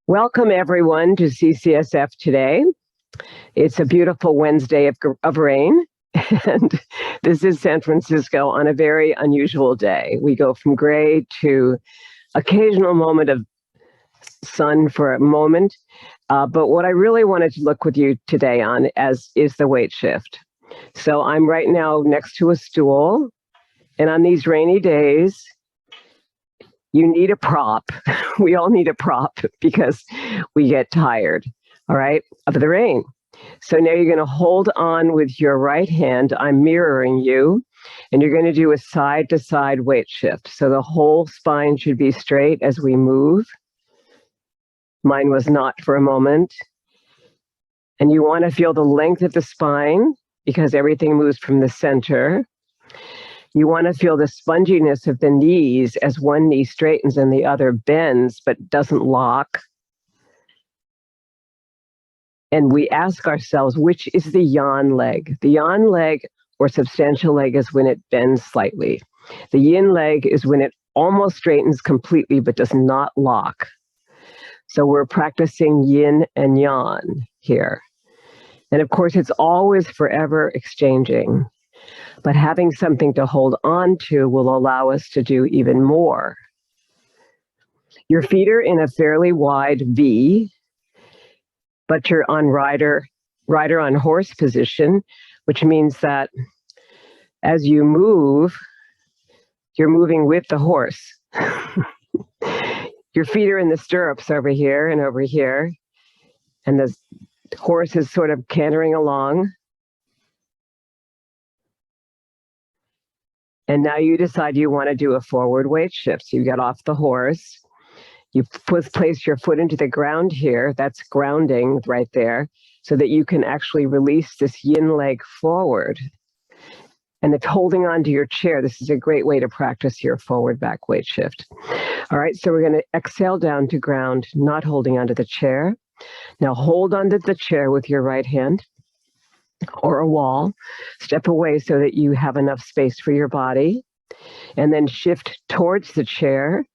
Welcome everyone to CCSF today. It's a beautiful Wednesday of rain, and this is San Francisco on a very unusual day. We go from gray to occasional moment of sun for a moment, but what I really wanted to look with you today on is the weight shift. So I'm right now next to a stool, and on these rainy days, you need a prop. We all need a prop because we get tired, all right, of the rain. So now you're going to hold on with your right hand. I'm mirroring you, and you're going to do a side-to-side weight shift. So the whole spine should be straight as we move. Mine was not for a moment. And you want to feel the length of the spine because everything moves from the center. You want to feel the sponginess of the knees as one knee straightens and the other bends but doesn't lock. And we ask ourselves, which is the yan leg? The yan leg or substantial leg is when it bends slightly. The yin leg is when it almost straightens completely but does not lock. So we're practicing yin and yang here. And of course, it's always forever exchanging. But having something to hold on to will allow us to do even more. Your feet are in a fairly wide V, but you're on rider on horse position, which means that as you move, you're moving with the horse. Your feet are in the stirrups over here, and the horse is sort of cantering along. And now you decide you want to do a forward weight shift. So you get off the horse, you place your foot into the ground here, that's grounding right there, so that you can actually release this yin leg forward. And it's holding on to your chair. This is a great way to practice your forward back weight shift. All right, so we're going to exhale down to ground, not holding onto the chair. Now hold onto the chair with your right hand, or a wall. Step away so that you have enough space for your body, and then shift towards the chair.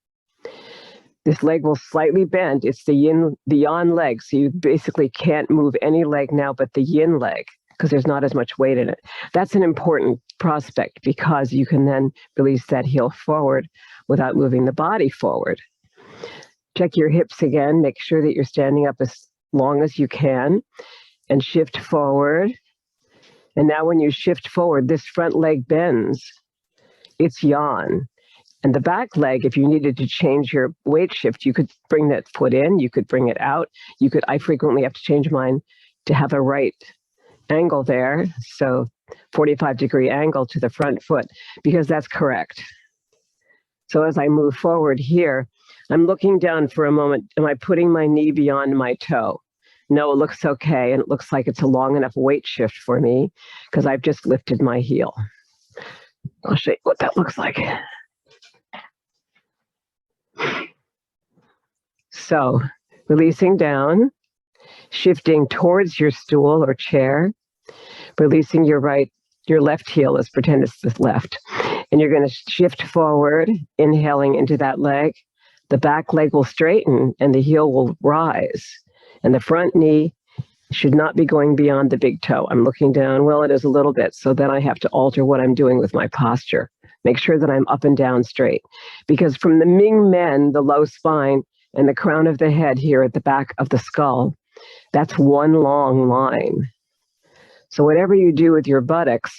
This leg will slightly bend. It's the yan leg, so you basically can't move any leg now but the yin leg because there's not as much weight in it. That's an important prospect because you can then release that heel forward without moving the body forward. Check your hips again. Make sure that you're standing up as long as you can and shift forward. And now when you shift forward, this front leg bends. It's yan. And the back leg, if you needed to change your weight shift, you could bring that foot in, you could bring it out. I frequently have to change mine to have a right angle there. So 45-degree angle to the front foot, because that's correct. So as I move forward here, I'm looking down for a moment. Am I putting my knee beyond my toe? No, it looks okay, and it looks like it's a long enough weight shift for me because I've just lifted my heel. I'll show you what that looks like. So, releasing down, shifting towards your stool or chair, releasing your left heel, let's pretend it's the left, and you're going to shift forward, inhaling into that leg. The back leg will straighten and the heel will rise. And the front knee should not be going beyond the big toe. I'm looking down, well, it is a little bit, so then I have to alter what I'm doing with my posture. Make sure that I'm up and down straight. Because from the Ming Men, the low spine and the crown of the head here at the back of the skull, that's one long line. So whatever you do with your buttocks,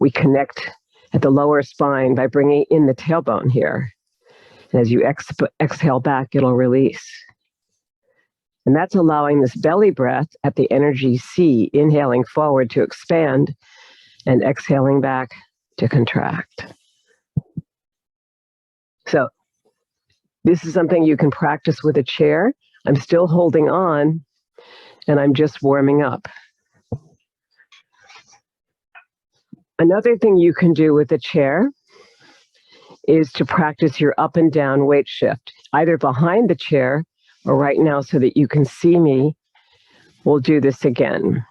we connect at the lower spine by bringing in the tailbone here. And as you exhale back, it'll release. And that's allowing this belly breath at the energy C, inhaling forward to expand and exhaling back to contract. So this is something you can practice with a chair. I'm still holding on and I'm just warming up. Another thing you can do with a chair is to practice your up and down weight shift, either behind the chair or right now so that you can see me. We'll do this again.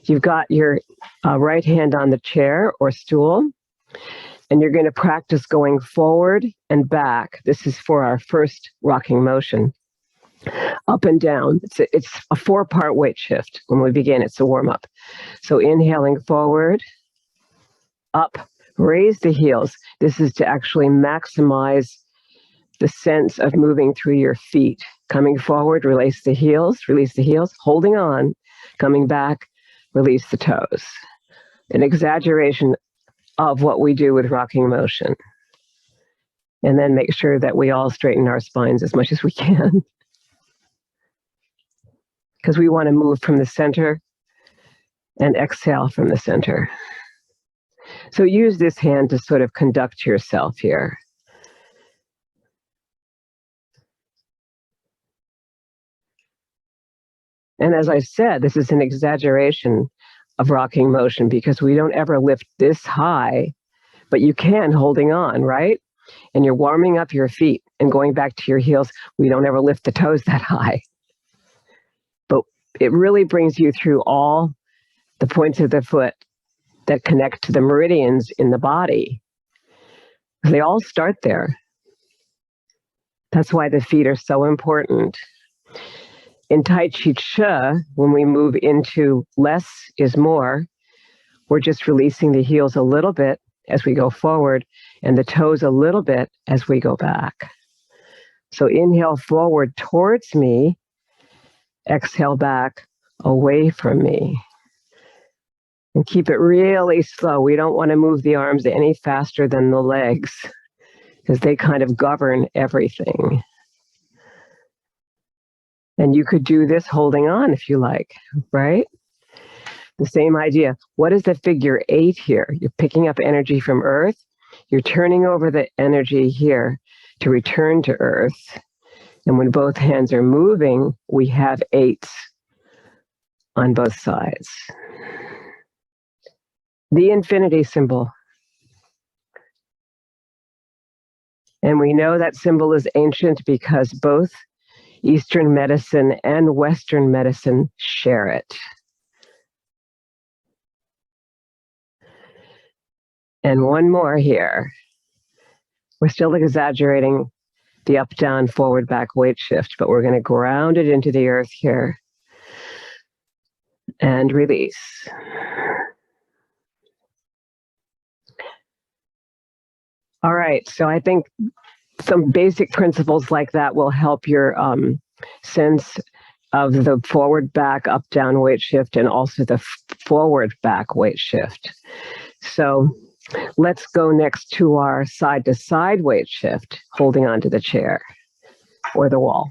You've got your right hand on the chair or stool, and you're going to practice going forward and back. This is for our first rocking motion. up and down. It's a 4-part weight shift. When we begin, it's a warm-up. So inhaling forward, up, raise the heels. This is to actually maximize the sense of moving through your feet. Coming forward, release the heels, holding on, coming back, release the toes. An exaggeration of what we do with rocking motion. And then make sure that we all straighten our spines as much as we can. Because we want to move from the center and exhale from the center. So use this hand to sort of conduct yourself here. And as I said, this is an exaggeration of rocking motion because we don't ever lift this high, but you can holding on, right? And you're warming up your feet and going back to your heels. We don't ever lift the toes that high. But it really brings you through all the points of the foot that connect to the meridians in the body. They all start there. That's why the feet are so important. In T'ai Chi Chih, when we move into less is more, we're just releasing the heels a little bit as we go forward and the toes a little bit as we go back. So inhale forward towards me, exhale back away from me. And keep it really slow. We don't want to move the arms any faster than the legs because they kind of govern everything. And you could do this holding on if you like, right? The same idea. What is the figure 8 here? You're picking up energy from earth. You're turning over the energy here to return to earth. And when both hands are moving, we have 8s on both sides. The infinity symbol. And we know that symbol is ancient because both Eastern medicine and Western medicine share it. And one more here. We're still exaggerating the up, down, forward, back weight shift, but we're going to ground it into the earth here and release. All right, so I think some basic principles like that will help your sense of the forward, back, up, down weight shift and also the forward, back weight shift. So let's go next to our side-to-side weight shift, holding onto the chair or the wall.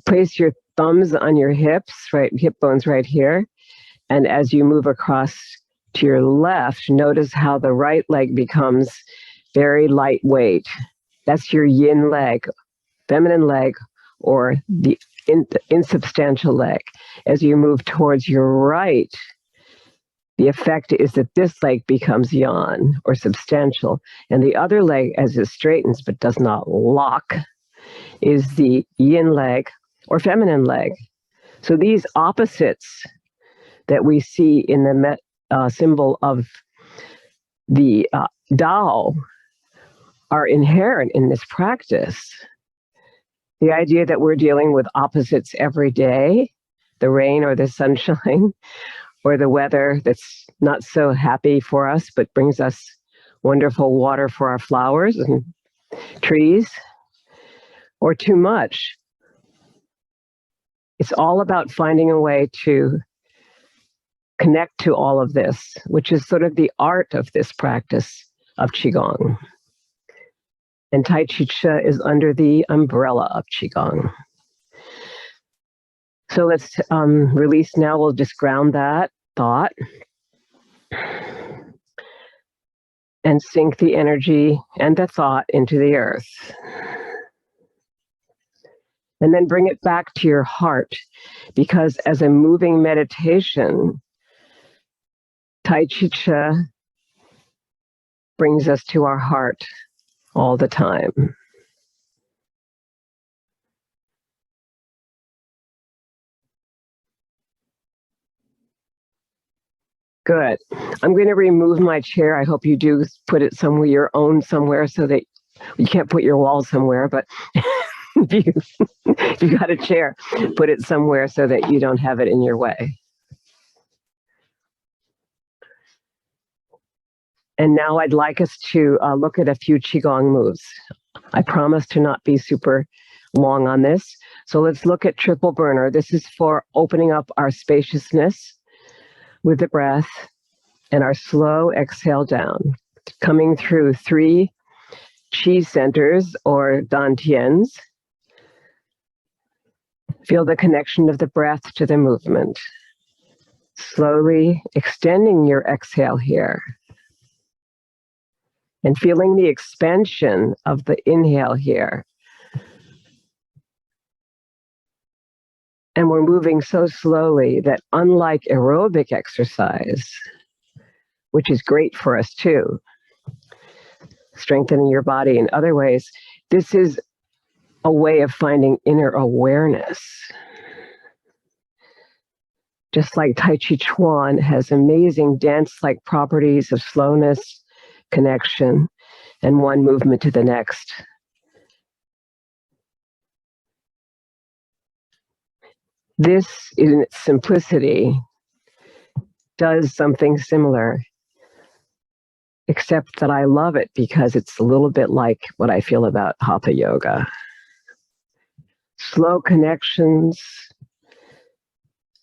Place your thumbs on your hips, right, hip bones right here. And as you move across to your left, notice how the right leg becomes very lightweight. That's your yin leg, feminine leg, or the insubstantial leg. As you move towards your right, the effect is that this leg becomes yang, or substantial, and the other leg, as it straightens but does not lock, is the yin leg, or feminine leg. So these opposites that we see in the symbol of the Tao are inherent in this practice. The idea that we're dealing with opposites every day, the rain or the sunshine, or the weather that's not so happy for us, but brings us wonderful water for our flowers and trees, or too much. It's all about finding a way to connect to all of this, which is sort of the art of this practice of Qigong. And T'ai Chi Chih is under the umbrella of Qigong. So let's release now. We'll just ground that thought and sink the energy and the thought into the earth. And then bring it back to your heart, because as a moving meditation, T'ai Chi Chih brings us to our heart all the time. Good. I'm going to remove my chair. I hope you do put it somewhere, your own somewhere, so that you can't put your wall somewhere, but If you got a chair, put it somewhere so that you don't have it in your way. And now I'd like us to look at a few Qigong moves. I promise to not be super long on this. So let's look at triple burner. This is for opening up our spaciousness with the breath and our slow exhale down, coming through 3 chi centers or dantians. Feel the connection of the breath to the movement. Slowly extending your exhale here. And feeling the expansion of the inhale here. And we're moving so slowly that unlike aerobic exercise, which is great for us too, strengthening your body in other ways, this is a way of finding inner awareness. Just like Tai Chi Chuan has amazing dance-like properties of slowness, connection, and one movement to the next. This, in its simplicity, does something similar, except that I love it because it's a little bit like what I feel about Hatha Yoga. Slow connections,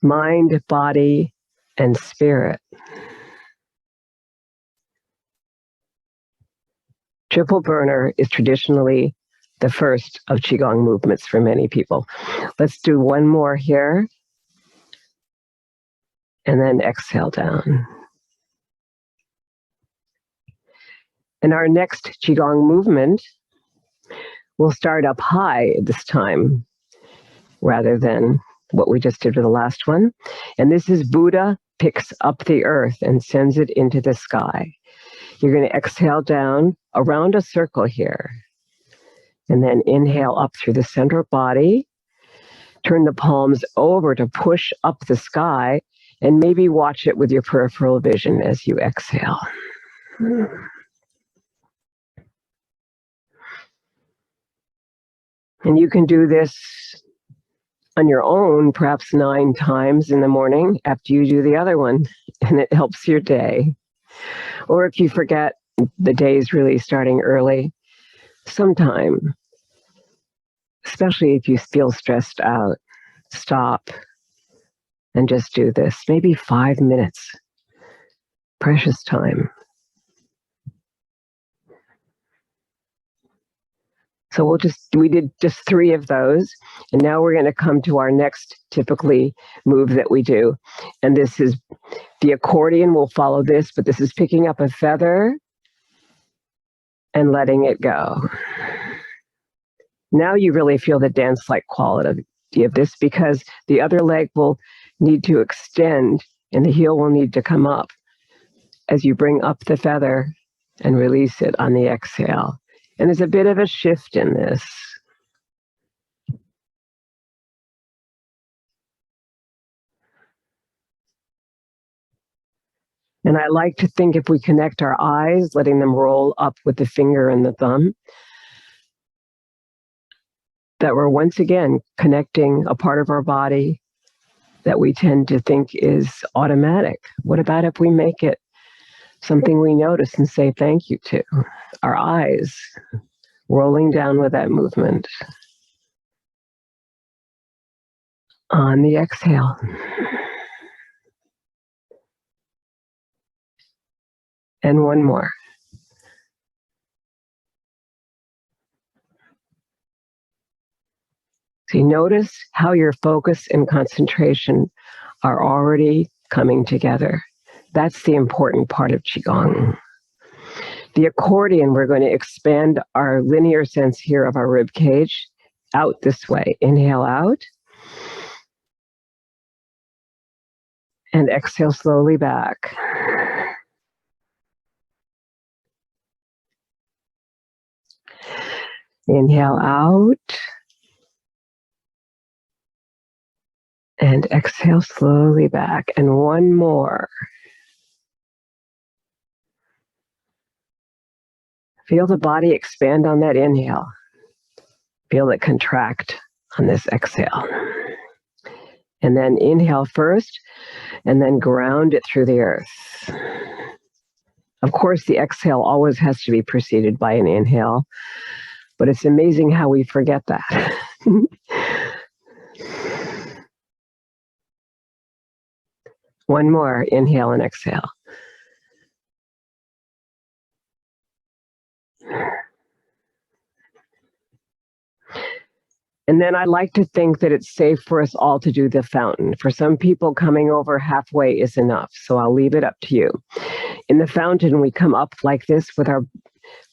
mind, body, and spirit. Triple burner is traditionally the first of Qigong movements for many people. Let's do one more here. And then exhale down. And our next Qigong movement will start up high this time, rather than what we just did with the last one. And this is Buddha picks up the earth and sends it into the sky. You're going to exhale down around a circle here. And then inhale up through the center body. Turn the palms over to push up the sky. And maybe watch it with your peripheral vision as you exhale. And you can do this on your own, perhaps 9 times in the morning after you do the other one, and it helps your day. Or if you forget, the day is really starting early, sometime, especially if you feel stressed out, stop and just do this. Maybe 5 minutes, precious time. So we did just 3 of those. And now we're going to come to our next typically move that we do. And this is the accordion will follow this, but this is picking up a feather and letting it go. Now you really feel the dance-like quality of this because the other leg will need to extend and the heel will need to come up as you bring up the feather and release it on the exhale. And there's a bit of a shift in this. And I like to think if we connect our eyes, letting them roll up with the finger and the thumb, that we're once again connecting a part of our body that we tend to think is automatic. What about if we make it something we notice and say thank you to? Our eyes rolling down with that movement. On the exhale. And one more. So you notice how your focus and concentration are already coming together. That's the important part of Qigong. The accordion, we're going to expand our linear sense here of our rib cage out this way. Inhale out. And exhale slowly back. Inhale out. And exhale slowly back. And one more. Feel the body expand on that inhale. Feel it contract on this exhale. And then inhale first, and then ground it through the earth. Of course, the exhale always has to be preceded by an inhale, but it's amazing how we forget that. One more, inhale and exhale. And then I like to think that it's safe for us all to do the fountain. For some people, coming over halfway is enough, so I'll leave it up to you. In the fountain, we come up like this with our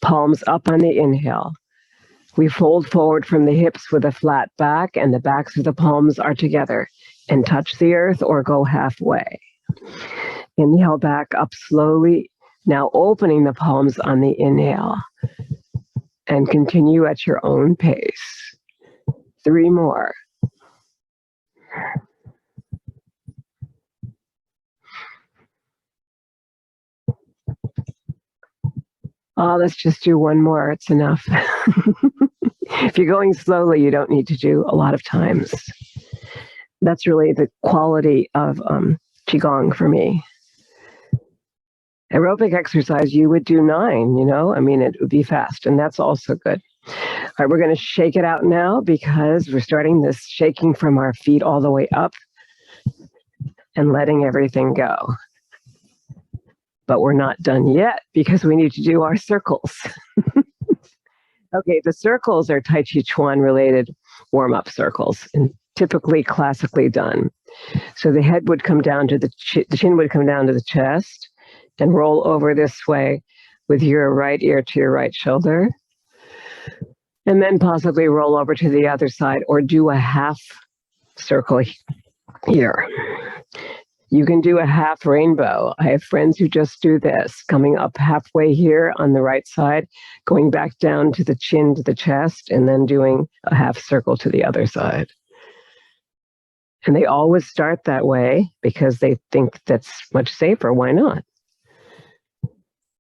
palms up on the inhale. We fold forward from the hips with a flat back, and the backs of the palms are together and touch the earth or go halfway. Inhale back up slowly, now opening the palms on the inhale, and continue at your own pace. 3 more. Oh, let's just do 1 more. It's enough. If you're going slowly, you don't need to do a lot of times. That's really the quality of Qigong for me. Aerobic exercise, you would do 9, I mean, it would be fast, and that's also good. All right, we're going to shake it out now because we're starting this shaking from our feet all the way up and letting everything go. But we're not done yet because we need to do our circles. Okay, the circles are Tai Chi Chuan related warm-up circles and typically classically done. So the head would come down to the chin would come down to the chest and roll over this way with your right ear to your right shoulder. And then possibly roll over to the other side or do a half circle here. You can do a half rainbow. I have friends who just do this, coming up halfway here on the right side, going back down to the chin to the chest, and then doing a half circle to the other side. And they always start that way because they think that's much safer. Why not?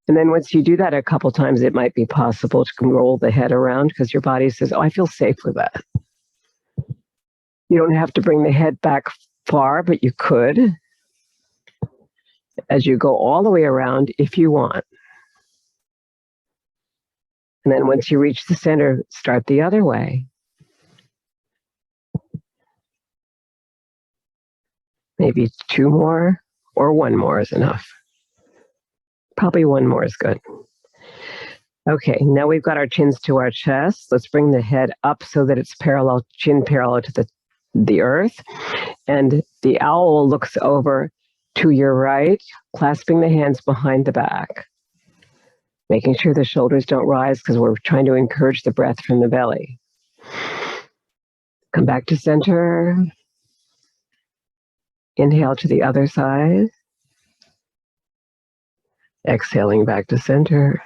And then once you do that a couple times, it might be possible to roll the head around because your body says, oh, I feel safe with that. You don't have to bring the head back far, but you could as you go all the way around if you want. And then once you reach the center, start the other way. Maybe 2 more or 1 more is enough. Probably 1 more is good. Okay, now we've got our chins to our chest. Let's bring the head up so that it's parallel, chin parallel to the earth. And the owl looks over to your right, clasping the hands behind the back, making sure the shoulders don't rise because we're trying to encourage the breath from the belly. Come back to center. Inhale to the other side. Exhaling back to center.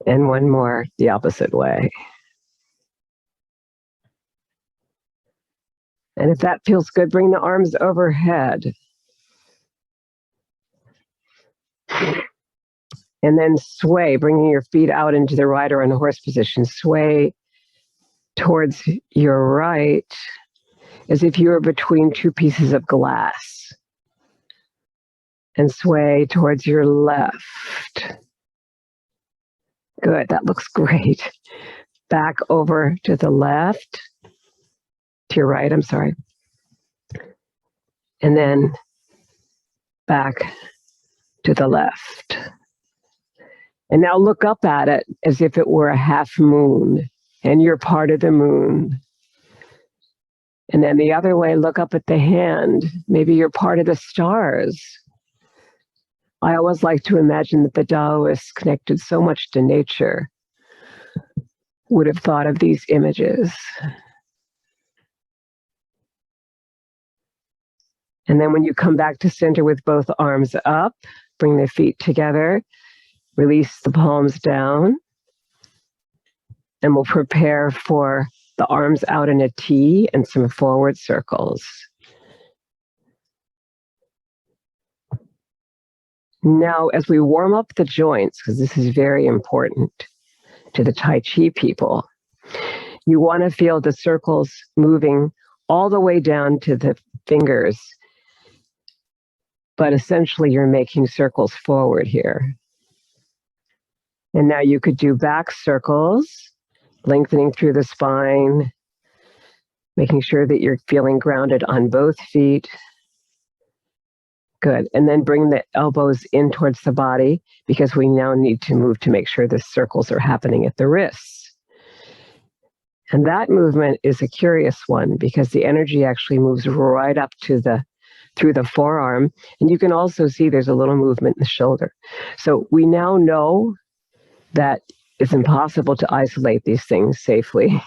And 1 more the opposite way. And if that feels good, bring the arms overhead. And then sway, bringing your feet out into the rider and horse position. Sway towards your right as if you were between 2 pieces of glass. And sway towards your left. Good, that looks great. Back over to the left. To your right, I'm sorry. And then back to the left. And now look up at it as if it were a half moon and you're part of the moon. And then the other way, look up at the hand. Maybe you're part of the stars. I always like to imagine that the Taoists connected so much to nature would have thought of these images. And then when you come back to center with both arms up, bring the feet together, release the palms down, and we'll prepare for the arms out in a T and some forward circles. Now, as we warm up the joints, because this is very important, to the Tai Chi people. You want to feel the circles moving all the way down to the fingers, but essentially you're making circles forward here. And now you could do back circles, lengthening through the spine, making sure that you're feeling grounded on both feet. Good. And then bring the elbows in towards the body, because we now need to move to make sure the circles are happening at the wrists. And that movement is a curious one, because the energy actually moves right up to through the forearm. And you can also see there's a little movement in the shoulder. So we now know that it's impossible to isolate these things safely.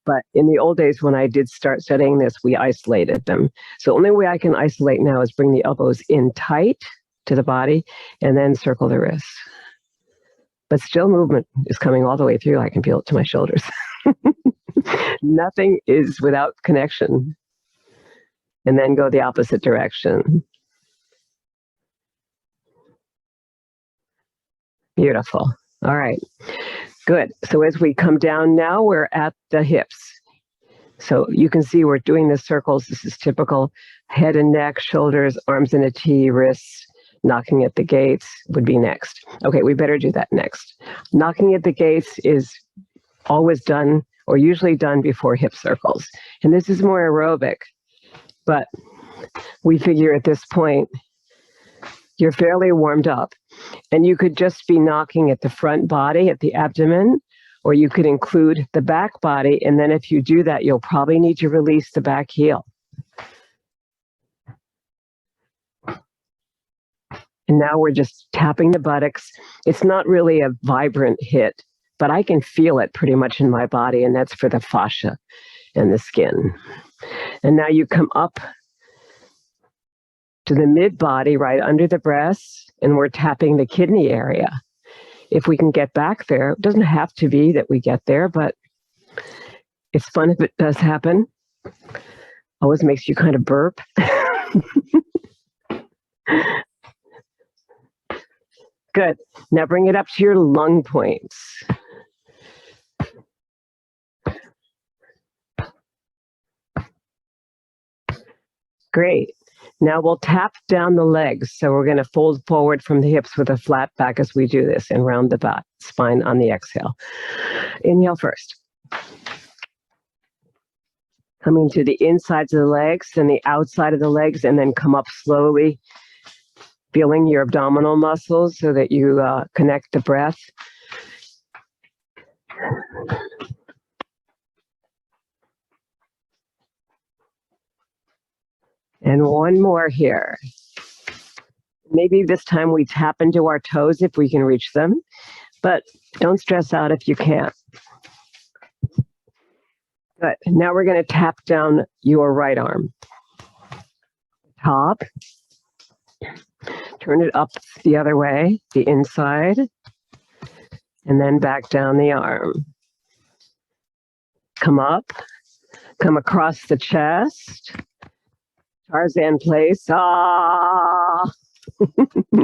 But in the old days, when I did start studying this, we isolated them. So the only way I can isolate now is bring the elbows in tight to the body and then circle the wrists. But still movement is coming all the way through. I can feel it to my shoulders. Nothing is without connection. And then go the opposite direction. Beautiful. All right. Good. So as we come down now, we're at the hips. So you can see we're doing the circles. This is typical head and neck, shoulders, arms in a T, wrists. Knocking at the gates would be next. Okay, we better do that next. Knocking at the gates is always done, or usually done before hip circles. And this is more aerobic, but we figure at this point, you're fairly warmed up. And you could just be knocking at the front body, at the abdomen, or you could include the back body. And then if you do that, you'll probably need to release the back heel. And now we're just tapping the buttocks. It's not really a vibrant hit, but I can feel it pretty much in my body, and that's for the fascia and the skin. And now you come up to the mid body, right under the breasts, and we're tapping the kidney area. If we can get back there, it doesn't have to be that we get there, but it's fun if it does happen. Always makes you kind of burp. Good. Now bring it up to your lung points. Great. Now we'll tap down the legs. So we're going to fold forward from the hips with a flat back as we do this, and round the back spine on the exhale. Inhale first. Coming to the insides of the legs, then the outside of the legs, and then come up slowly, feeling your abdominal muscles so that you connect the breath. And one more here. Maybe this time we tap into our toes if we can reach them, but don't stress out if you can't. Good. Now we're going to tap down your right arm. Top. Turn it up the other way, the inside, and then back down the arm. Come up, come across the chest. Tarzan place. Ah!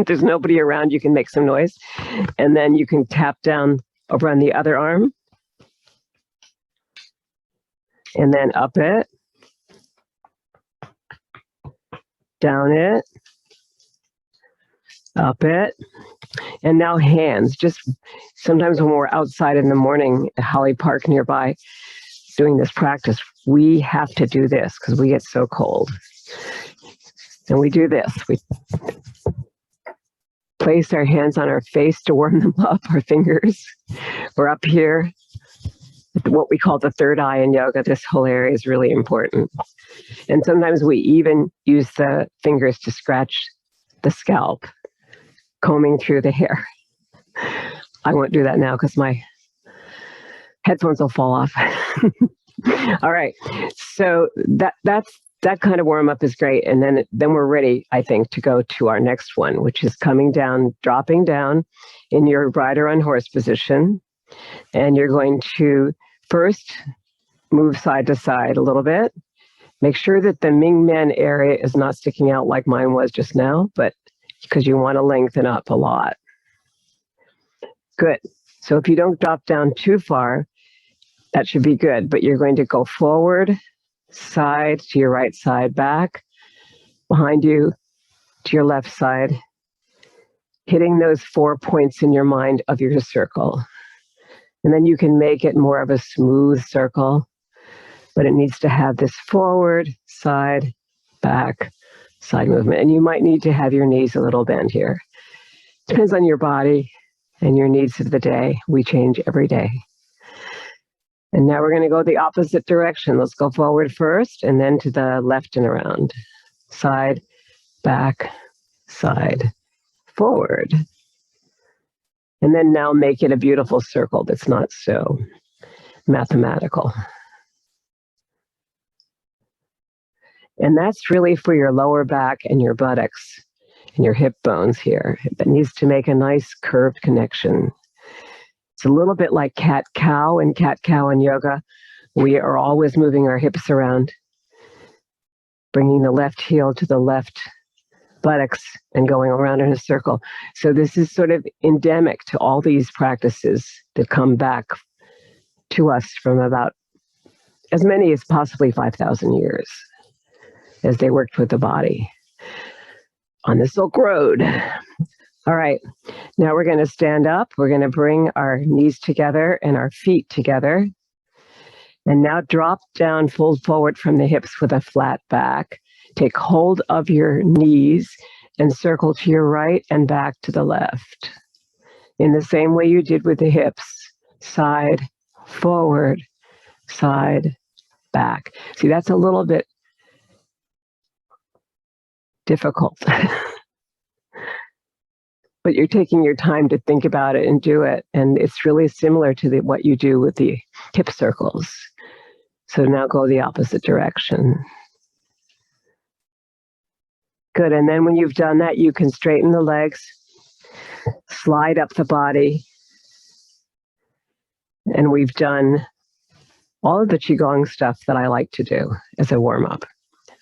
There's nobody around, you can make some noise. And then you can tap down over on the other arm. And then up it. Down it. Up it. And now hands. Just sometimes when we're outside in the morning at Holly Park nearby doing this practice, we have to do this because we get so cold. And we do this. We place our hands on our face to warm them up, our fingers. We're up here, what we call the third eye in yoga. This whole area is really important. And sometimes we even use the fingers to scratch the scalp, combing through the hair. I won't do that now because my headphones will fall off. All right. So that kind of warm up is great. And then we're ready, I think, to go to our next one, which is coming down, dropping down in your rider on horse position. And you're going to first move side to side a little bit. Make sure that the Ming Men area is not sticking out like mine was just now, but because you want to lengthen up a lot. Good. So if you don't drop down too far, that should be good, but you're going to go forward, side, to your right side, back, behind you, to your left side, hitting those 4 points in your mind of your circle. And then you can make it more of a smooth circle, but it needs to have this forward, side, back, side movement. And you might need to have your knees a little bent here. Depends on your body and your needs of the day. We change every day. And now we're going to go the opposite direction. Let's go forward first and then to the left and around. Side, back, side, forward. And then now make it a beautiful circle that's not so mathematical. And that's really for your lower back and your buttocks and your hip bones here. It needs to make a nice curved connection. It's a little bit like cat-cow and cat-cow in yoga. We are always moving our hips around, bringing the left heel to the left buttocks and going around in a circle. So this is sort of endemic to all these practices that come back to us from about as many as possibly 5,000 years as they worked with the body on the Silk Road. All right, now we're going to stand up. We're going to bring our knees together and our feet together. And now drop down, fold forward from the hips with a flat back. Take hold of your knees and circle to your right and back to the left. In the same way you did with the hips, side, forward, side, back. See, that's a little bit difficult. But you're taking your time to think about it and do it. And it's really similar to what you do with the hip circles. So now go the opposite direction. Good. And then when you've done that, you can straighten the legs, slide up the body. And we've done all of the Qigong stuff that I like to do as a warm up.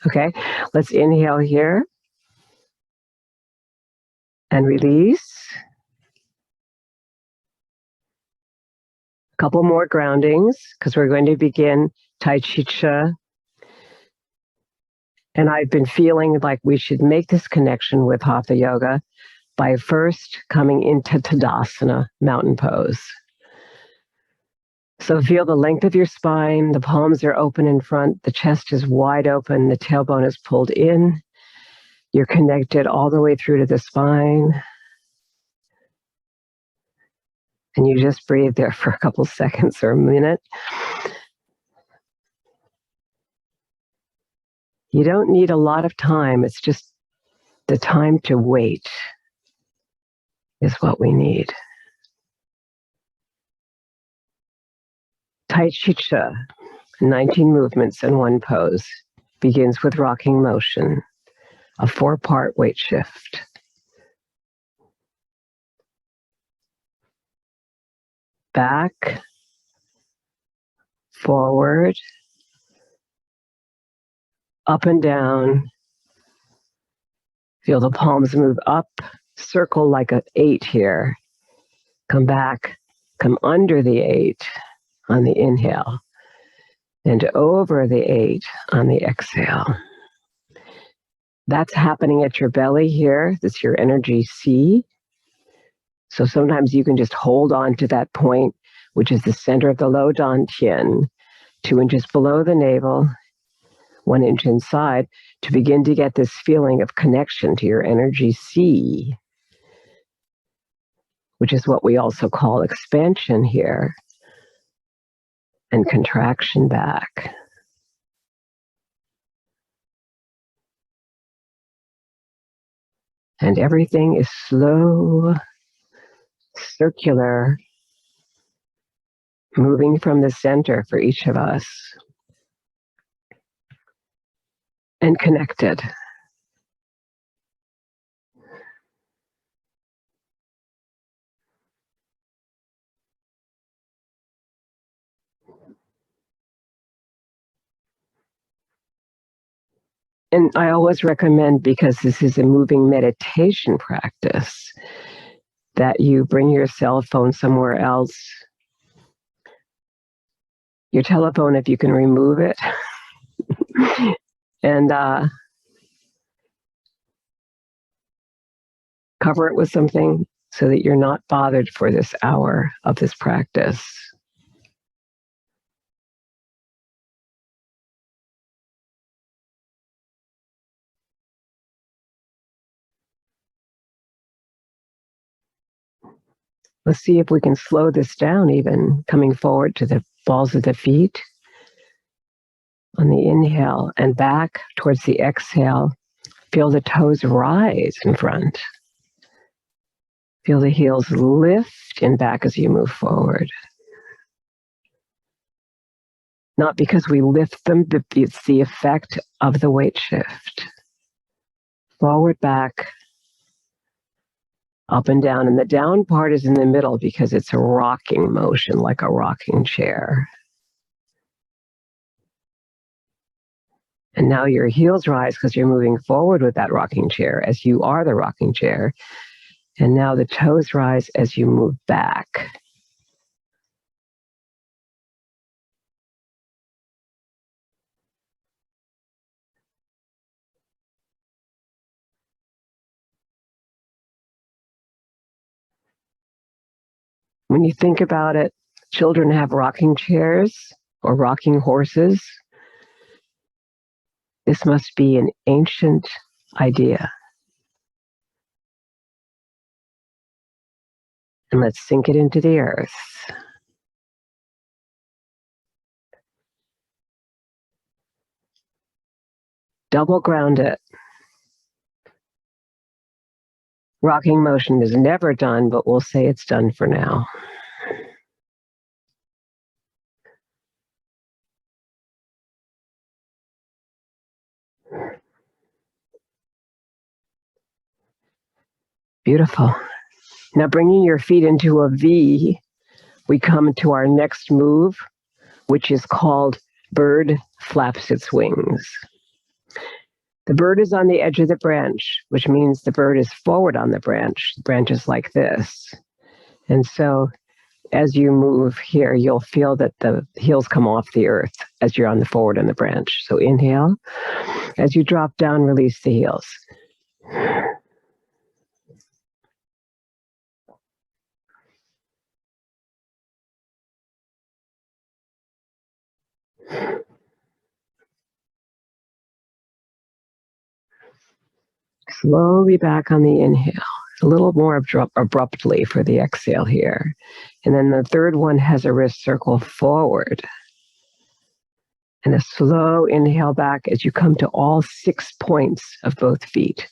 Okay, let's inhale here and release. A couple more groundings because we're going to begin T'ai Chi Chih. And I've been feeling like we should make this connection with Hatha Yoga by first coming into Tadasana, mountain pose. So feel the length of your spine, the palms are open in front, the chest is wide open, the tailbone is pulled in. You're connected all the way through to the spine. And you just breathe there for a couple seconds or a minute. You don't need a lot of time. It's just the time to wait is what we need. T'ai Chi Chih, 19 movements in one pose, begins with rocking motion, a 4-part weight shift. Back, forward, up and down. Feel the palms move up, circle like an 8 here. Come back, come under the 8 on the inhale, and over the 8 on the exhale. That's happening at your belly here. That's your energy C. So sometimes you can just hold on to that point, which is the center of the low dantian, 2 inches below the navel, 1 inch inside, to begin to get this feeling of connection to your energy C, which is what we also call expansion here, and contraction back. And everything is slow, circular, moving from the center for each of us, and connected. And I always recommend, because this is a moving meditation practice, that you bring your cell phone somewhere else. Your telephone, if you can remove it. And cover it with something so that you're not bothered for this hour of this practice. Let's see if we can slow this down, even coming forward to the balls of the feet on the inhale and back towards the exhale. Feel the toes rise in front. Feel the heels lift and back as you move forward. Not because we lift them, but it's the effect of the weight shift. Forward, back, up and down. And the down part is in the middle because it's a rocking motion, like a rocking chair. And now your heels rise because you're moving forward with that rocking chair as you are the rocking chair. And now the toes rise as you move back. When you think about it, children have rocking chairs or rocking horses. This must be an ancient idea. And let's sink it into the earth. Double ground it. Rocking motion is never done, but we'll say it's done for now. Beautiful. Now bringing your feet into a V, we come to our next move, which is called bird flaps its wings. The bird is on the edge of the branch, which means the bird is forward on the branch. The branch is like this. And so as you move here, you'll feel that the heels come off the earth as you're on the forward on the branch. So inhale. As you drop down, release the heels. Slowly back on the inhale, a little more abruptly for the exhale here. And then the third one has a wrist circle forward. And a slow inhale back as you come to all 6 points of both feet.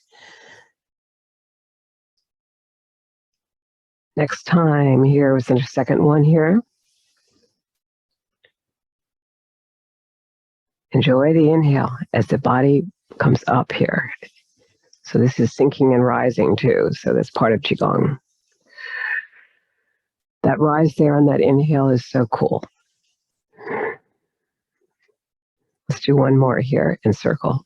Next time, here was the second one here. Enjoy the inhale as the body comes up here. So this is sinking and rising too. So that's part of Qigong. That rise there on that inhale is so cool. Let's do one more here in circle.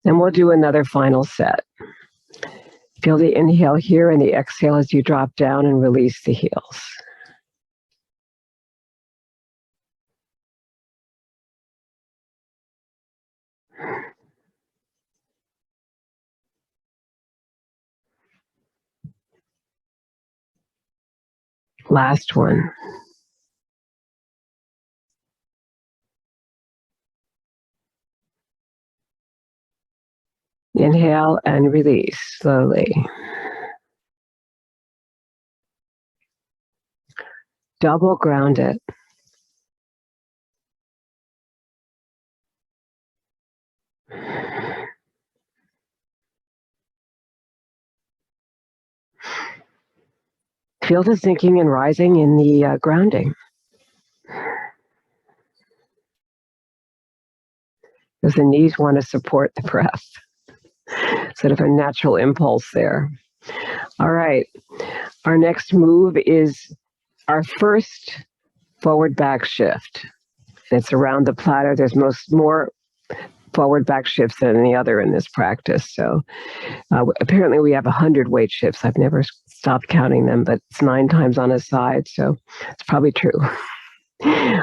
And we'll do another final set. Feel the inhale here and the exhale as you drop down and release the heels. Last one. Inhale and release slowly. Double ground it. Feel the sinking and rising in the grounding. Because the knees want to support the breath. Sort of a natural impulse there. All right. Our next move is our first forward back shift. And it's around the platter. There's more forward back shifts than any other in this practice. So apparently we have 100 weight shifts. I've never stopped counting them, but it's 9 times on a side. So it's probably true.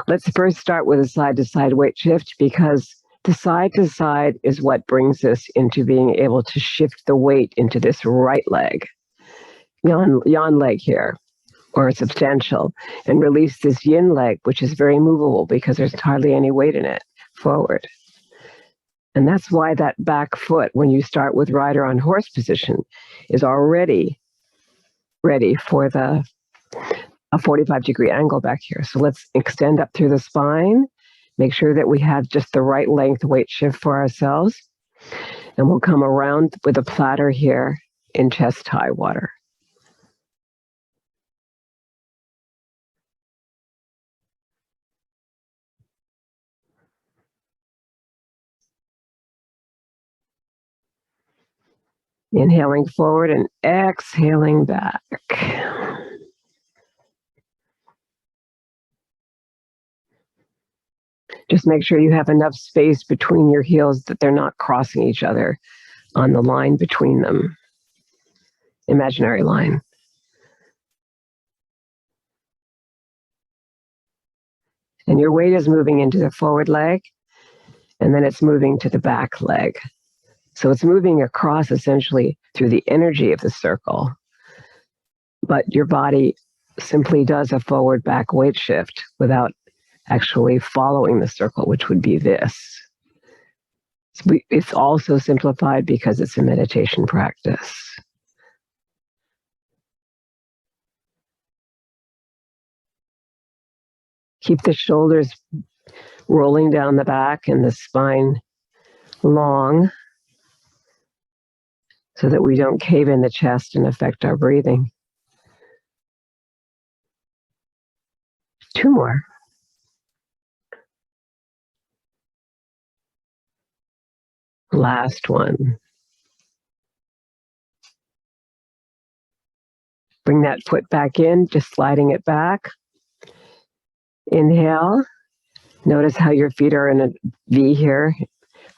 Let's first start with a side-to-side weight shift, because the side-to-side is what brings us into being able to shift the weight into this right leg, yan leg here, or substantial, and release this yin leg, which is very movable because there's hardly any weight in it, forward. And that's why that back foot, when you start with rider on horse position, is already ready for a 45-degree angle back here. So let's extend up through the spine, make sure that we have just the right length weight shift for ourselves. And we'll come around with a platter here in chest high water. Inhaling forward and exhaling back. Just make sure you have enough space between your heels that they're not crossing each other on the line between them. Imaginary line. And your weight is moving into the forward leg, and then it's moving to the back leg. So it's moving across essentially through the energy of the circle. But your body simply does a forward back weight shift without actually following the circle, which would be this. It's also simplified because it's a meditation practice. Keep the shoulders rolling down the back and the spine long so that we don't cave in the chest and affect our breathing. 2 more. Last one. Bring that foot back in, just sliding it back. Inhale. Notice how your feet are in a V here,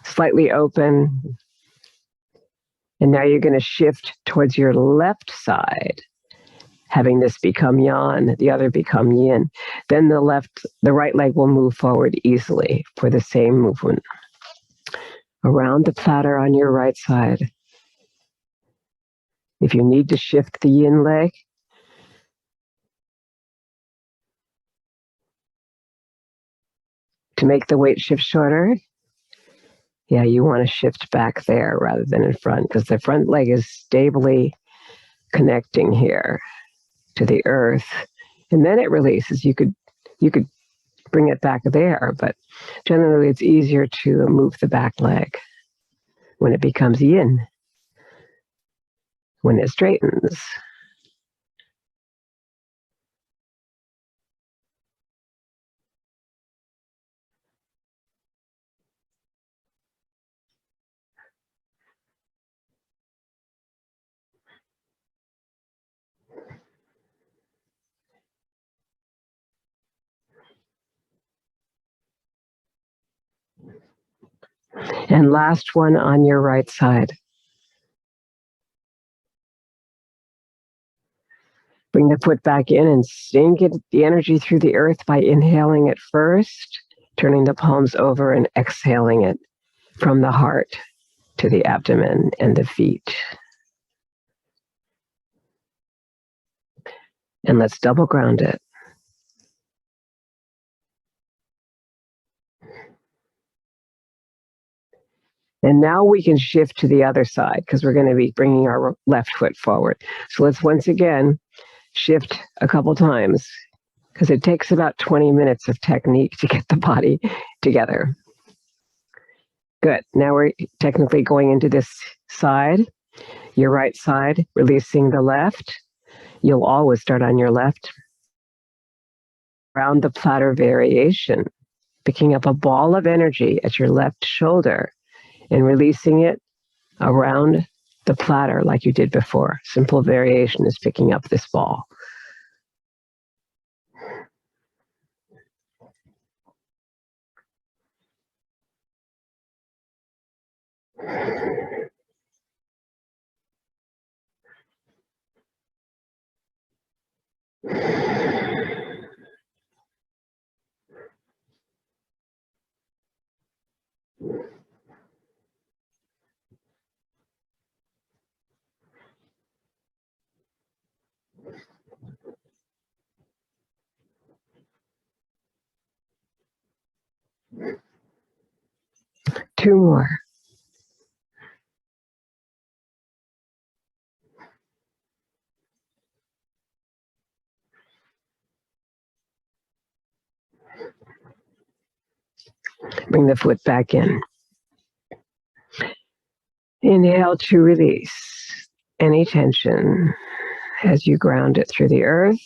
slightly open. And now you're going to shift towards your left side, having this become yan, the other become yin. Then the right leg will move forward easily for the same movement. Around the platter on your right side. If you need to shift the yin leg, to make the weight shift shorter, yeah, you want to shift back there rather than in front, because the front leg is stably connecting here to the earth, and then it releases. You could bring it back there, but generally it's easier to move the back leg when it becomes yin, when it straightens. And last one on your right side. Bring the foot back in and sink the energy through the earth by inhaling it first, turning the palms over and exhaling it from the heart to the abdomen and the feet. And let's double ground it. And now we can shift to the other side because we're going to be bringing our left foot forward. So let's once again shift a couple times, because it takes about 20 minutes of technique to get the body together. Good. Now we're technically going into this side, your right side, releasing the left. You'll always start on your left. Round the platter variation, picking up a ball of energy at your left shoulder and releasing it around the platter like you did before. Simple variation is picking up this ball. Two more. Bring the foot back in. Inhale to release any tension as you ground it through the earth.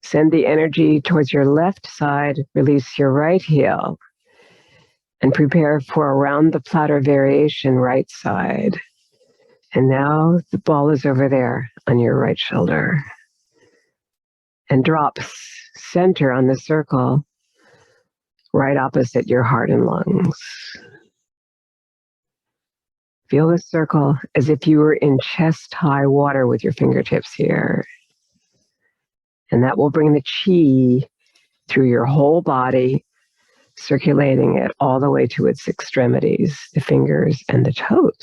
Send the energy towards your left side, release your right heel, and prepare for a round the platter variation right side. And now the ball is over there on your right shoulder. And drops center on the circle, right opposite your heart and lungs. Feel the circle as if you were in chest-high water with your fingertips here. And that will bring the chi through your whole body, circulating it all the way to its extremities, the fingers and the toes.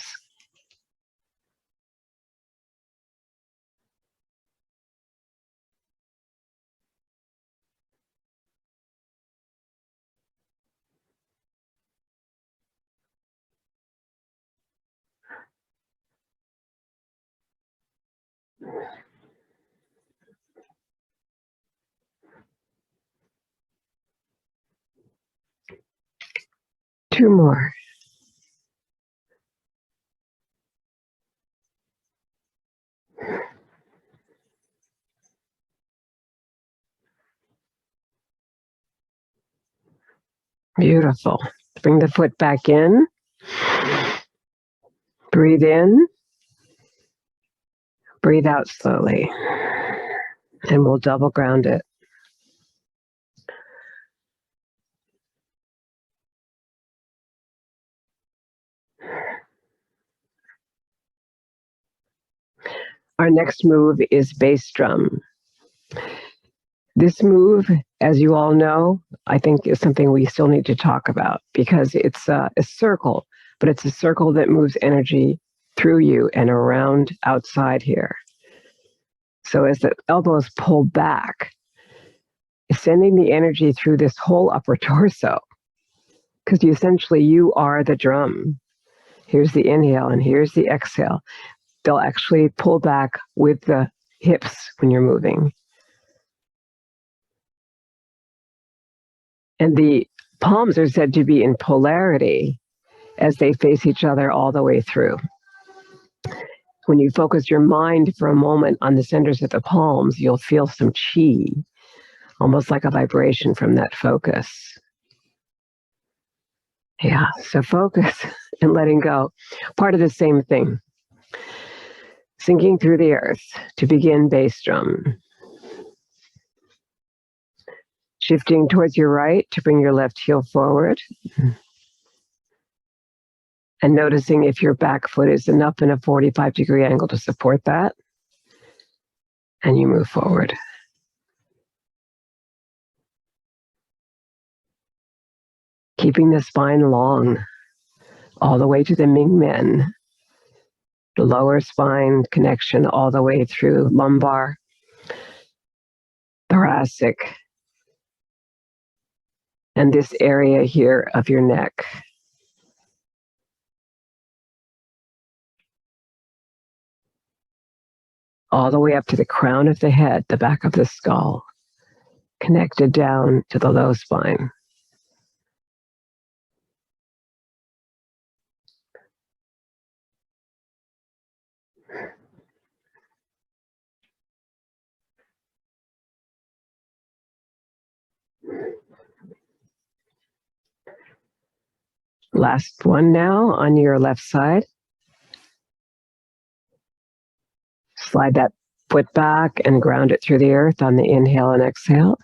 Two more. Beautiful. Bring the foot back in. Breathe in. Breathe out slowly. And we'll double ground it. Our next move is bass drum. This move, as you all know, I think is something we still need to talk about because it's a circle, but it's a circle that moves energy through you and around outside here. So as the elbows pull back, it's sending the energy through this whole upper torso because you are the drum. Here's the inhale and here's the exhale. They'll actually pull back with the hips when you're moving. And the palms are said to be in polarity as they face each other all the way through. When you focus your mind for a moment on the centers of the palms, you'll feel some chi, almost like a vibration from that focus. Yeah, so focus and letting go. Part of the same thing. Sinking through the earth to begin bass drum. Shifting towards your right to bring your left heel forward. And noticing if your back foot is enough in a 45-degree angle to support that. And you move forward. Keeping the spine long, all the way to the Ming Men. The lower spine connection all the way through lumbar, thoracic, and this area here of your neck. All the way up to the crown of the head, the back of the skull, connected down to the low spine. Last one now on your left side. Slide that foot back and ground it through the earth on the inhale and exhale.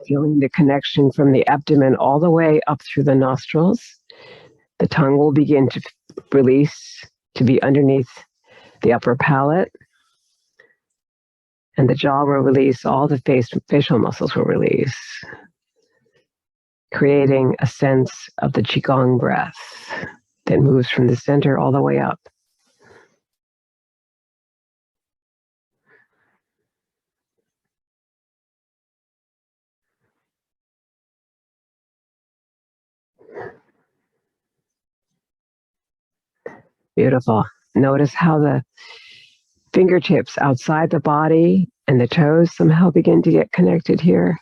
Feeling the connection from the abdomen all the way up through the nostrils. The tongue will begin to release, to be underneath the upper palate. And the jaw will release, all the facial muscles will release, creating a sense of the Qigong breath that moves from the center all the way up. Beautiful. Notice how the fingertips outside the body and the toes somehow begin to get connected here.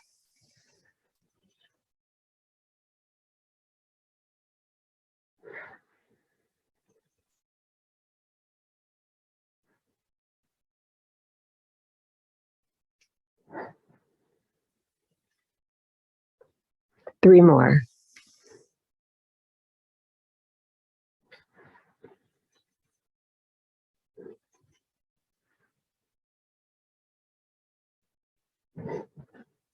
Three more.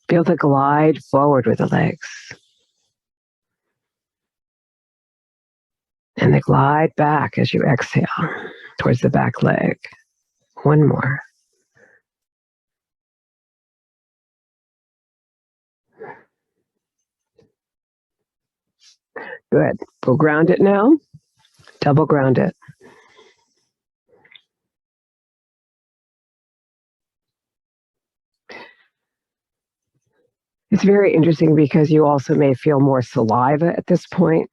Feel the glide forward with the legs. And the glide back as you exhale towards the back leg. One more. Good. We'll ground it now. Double ground it. It's very interesting because you also may feel more saliva at this point.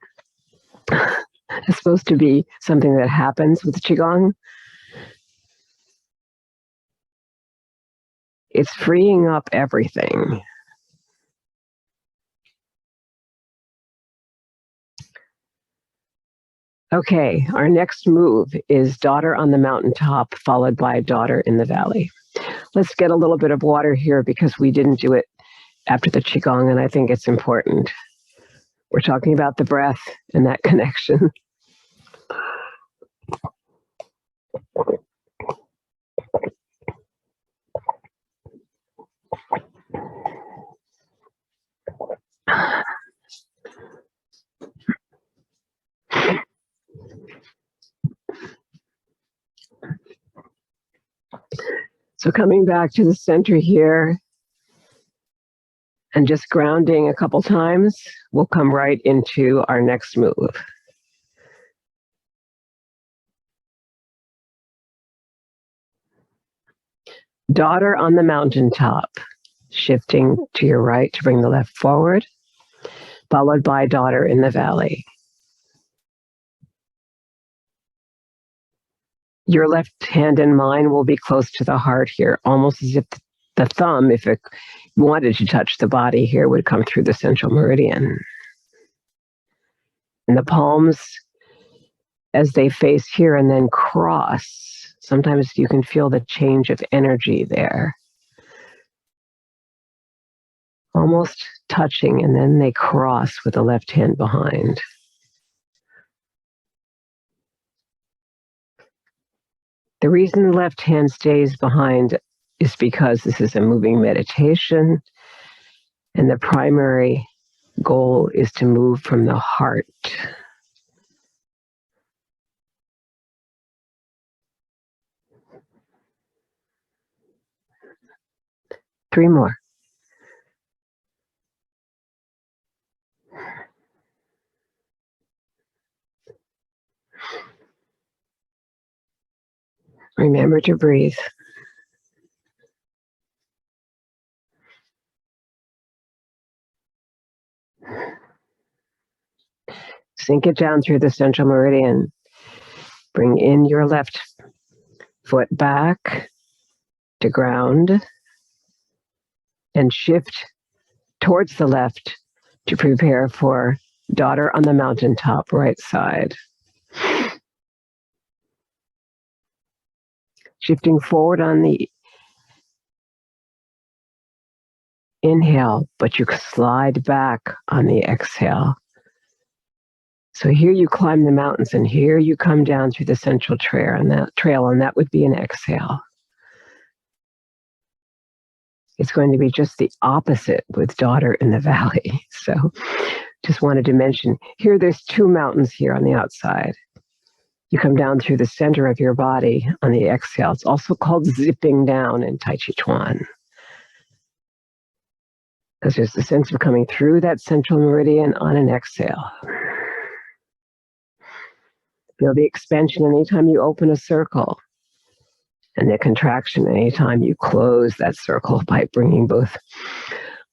It's supposed to be something that happens with Qigong. It's freeing up everything. Okay, our next move is daughter on the mountaintop, followed by daughter in the valley. Let's get a little bit of water here because we didn't do it after the Qigong, and I think it's important. We're talking about the breath and that connection. So coming back to the center here and just grounding a couple times, we'll come right into our next move. Daughter on the mountaintop, shifting to your right to bring the left forward, followed by daughter in the valley. Your left hand and mine will be close to the heart here, almost as if the thumb, if it wanted to touch the body here, would come through the central meridian. And the palms, as they face here and then cross, sometimes you can feel the change of energy there. Almost touching, and then they cross with the left hand behind. The reason the left hand stays behind is because this is a moving meditation, and the primary goal is to move from the heart. Three more. Remember to breathe. Sink it down through the central meridian. Bring in your left foot back to ground and shift towards the left to prepare for daughter on the mountaintop, right side. Shifting forward on the inhale, but you slide back on the exhale. So here you climb the mountains, and here you come down through the central trail, and that would be an exhale. It's going to be just the opposite with daughter in the valley. So just wanted to mention here, there's two mountains here on the outside. You come down through the center of your body on the exhale. It's also called zipping down in Tai Chi Chuan, because there's the sense of coming through that central meridian on an exhale. Feel the expansion anytime you open a circle, and the contraction anytime you close that circle by bringing both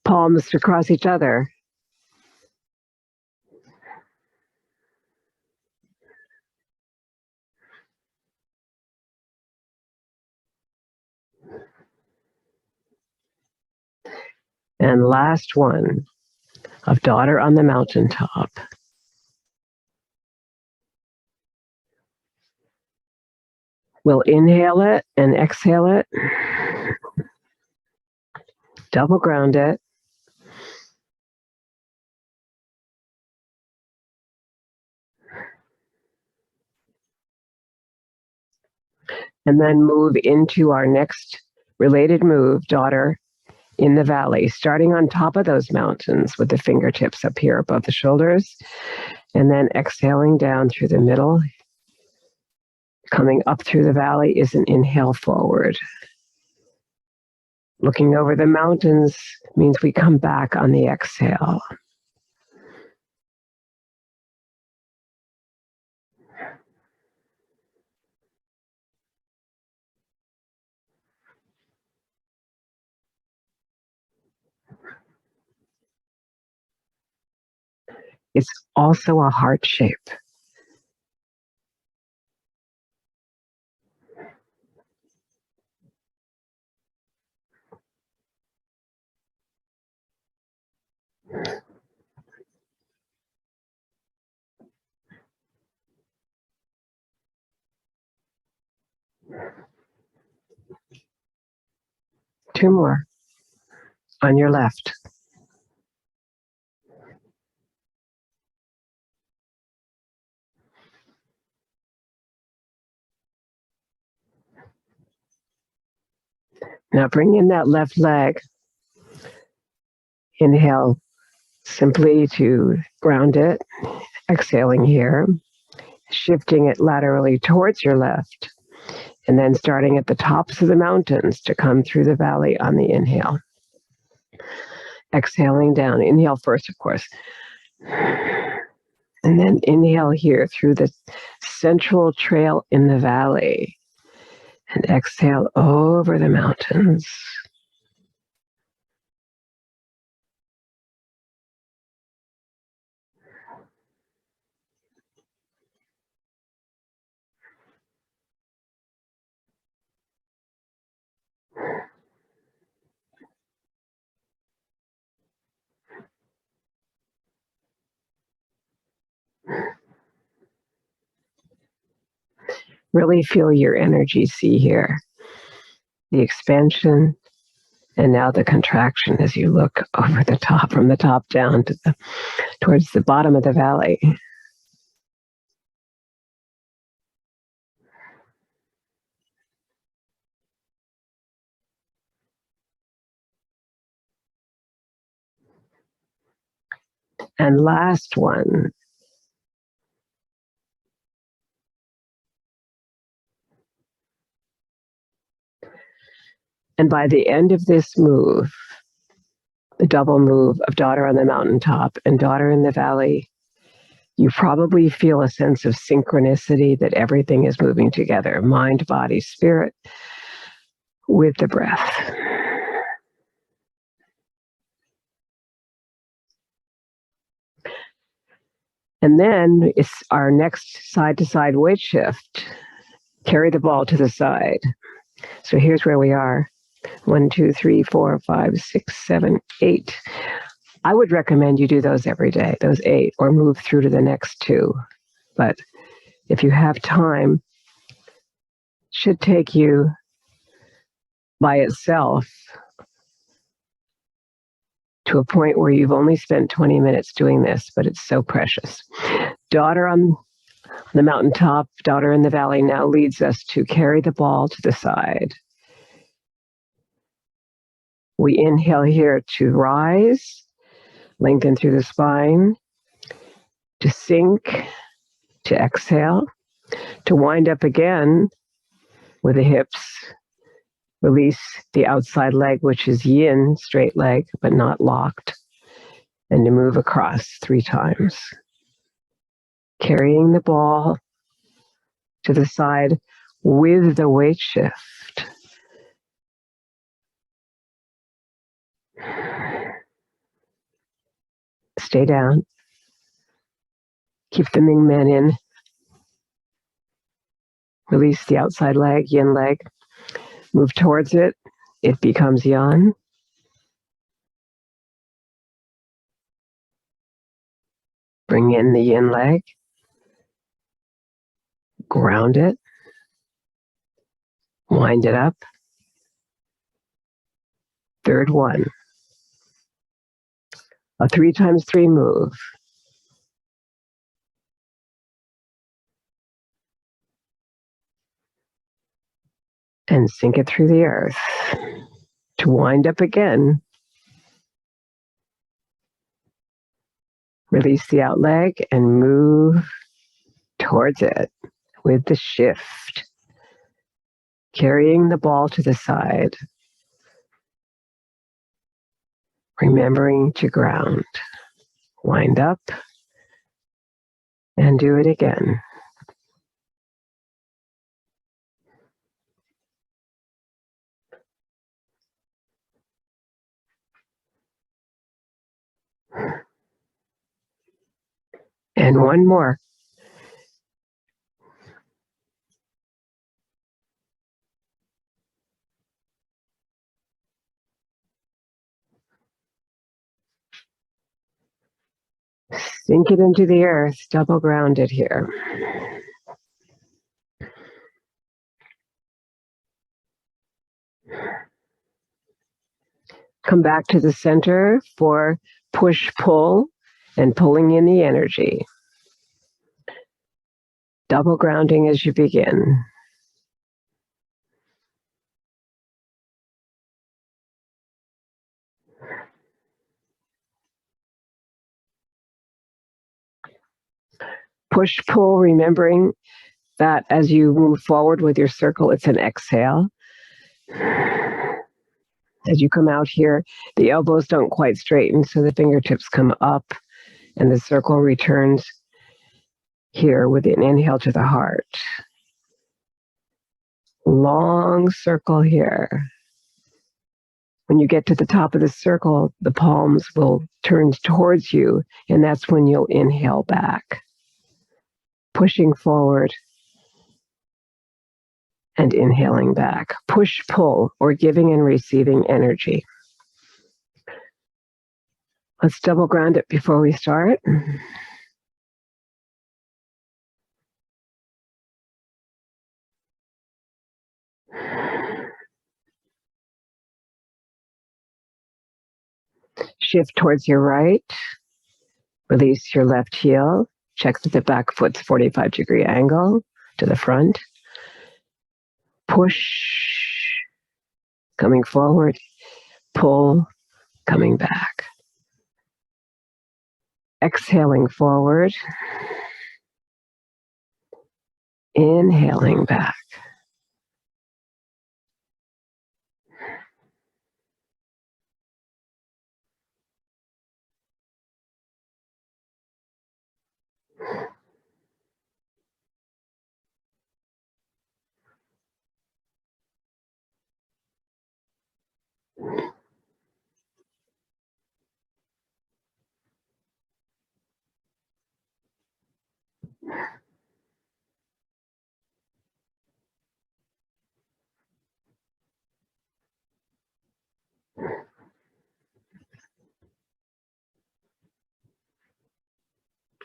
palms across each other. And last one of daughter on the mountaintop. We'll inhale it and exhale it. Double ground it. And then move into our next related move, daughter in the valley, starting on top of those mountains with the fingertips up here above the shoulders, and then exhaling down through the middle. Coming up through the valley is an inhale forward. Looking over the mountains means we come back on the exhale. It's also a heart shape. Two more on your left. Now bring in that left leg. Inhale simply to ground it. Exhaling here. Shifting it laterally towards your left. And then starting at the tops of the mountains to come through the valley on the inhale. Exhaling down. Inhale first, of course. And then inhale here through the central trail in the valley. And exhale over the mountains. Really feel your energy see here. The expansion and now the contraction as you look over the top, from the top down to towards the bottom of the valley. And last one. And by the end of this move, the double move of daughter on the mountaintop and daughter in the valley, you probably feel a sense of synchronicity that everything is moving together, mind, body, spirit, with the breath. And then it's our next side-to-side weight shift. Carry the ball to the side. So here's where we are. 1, 2, 3, 4, 5, 6, 7, 8. I would recommend you do those every day, those 8, or move through to the next 2. But if you have time, it should take you by itself to a point where you've only spent 20 minutes doing this, but it's so precious. Daughter on the mountaintop, daughter in the valley now leads us to carry the ball to the side. We inhale here to rise, lengthen through the spine, to sink, to exhale, to wind up again with the hips. Release the outside leg, which is yin, straight leg, but not locked, and to move across 3 times. Carrying the ball to the side with the weight shift. Stay down. Keep the Ming Men in. Release the outside leg, yin leg. Move towards it. It becomes yang. Bring in the yin leg. Ground it. Wind it up. Third one. A 3 times 3 move. And sink it through the earth. To wind up again. Release the out leg and move towards it with the shift. Carrying the ball to the side. Remembering to ground. Wind up and do it again. And one more. Sink it into the earth, double grounded here. Come back to the center for push-pull and pulling in the energy. Double grounding as you begin. Push-pull, remembering that as you move forward with your circle, it's an exhale. As you come out here, the elbows don't quite straighten, so the fingertips come up and the circle returns here with an inhale to the heart. Long circle here. When you get to the top of the circle, the palms will turn towards you, and that's when you'll inhale back. Pushing forward and inhaling back. Push, pull, or giving and receiving energy. Let's double ground it before we start. Shift towards your right. Release your left heel. Check that the back foot's 45-degree angle to the front. Push, coming forward. Pull, coming back. Exhaling forward. Inhaling back.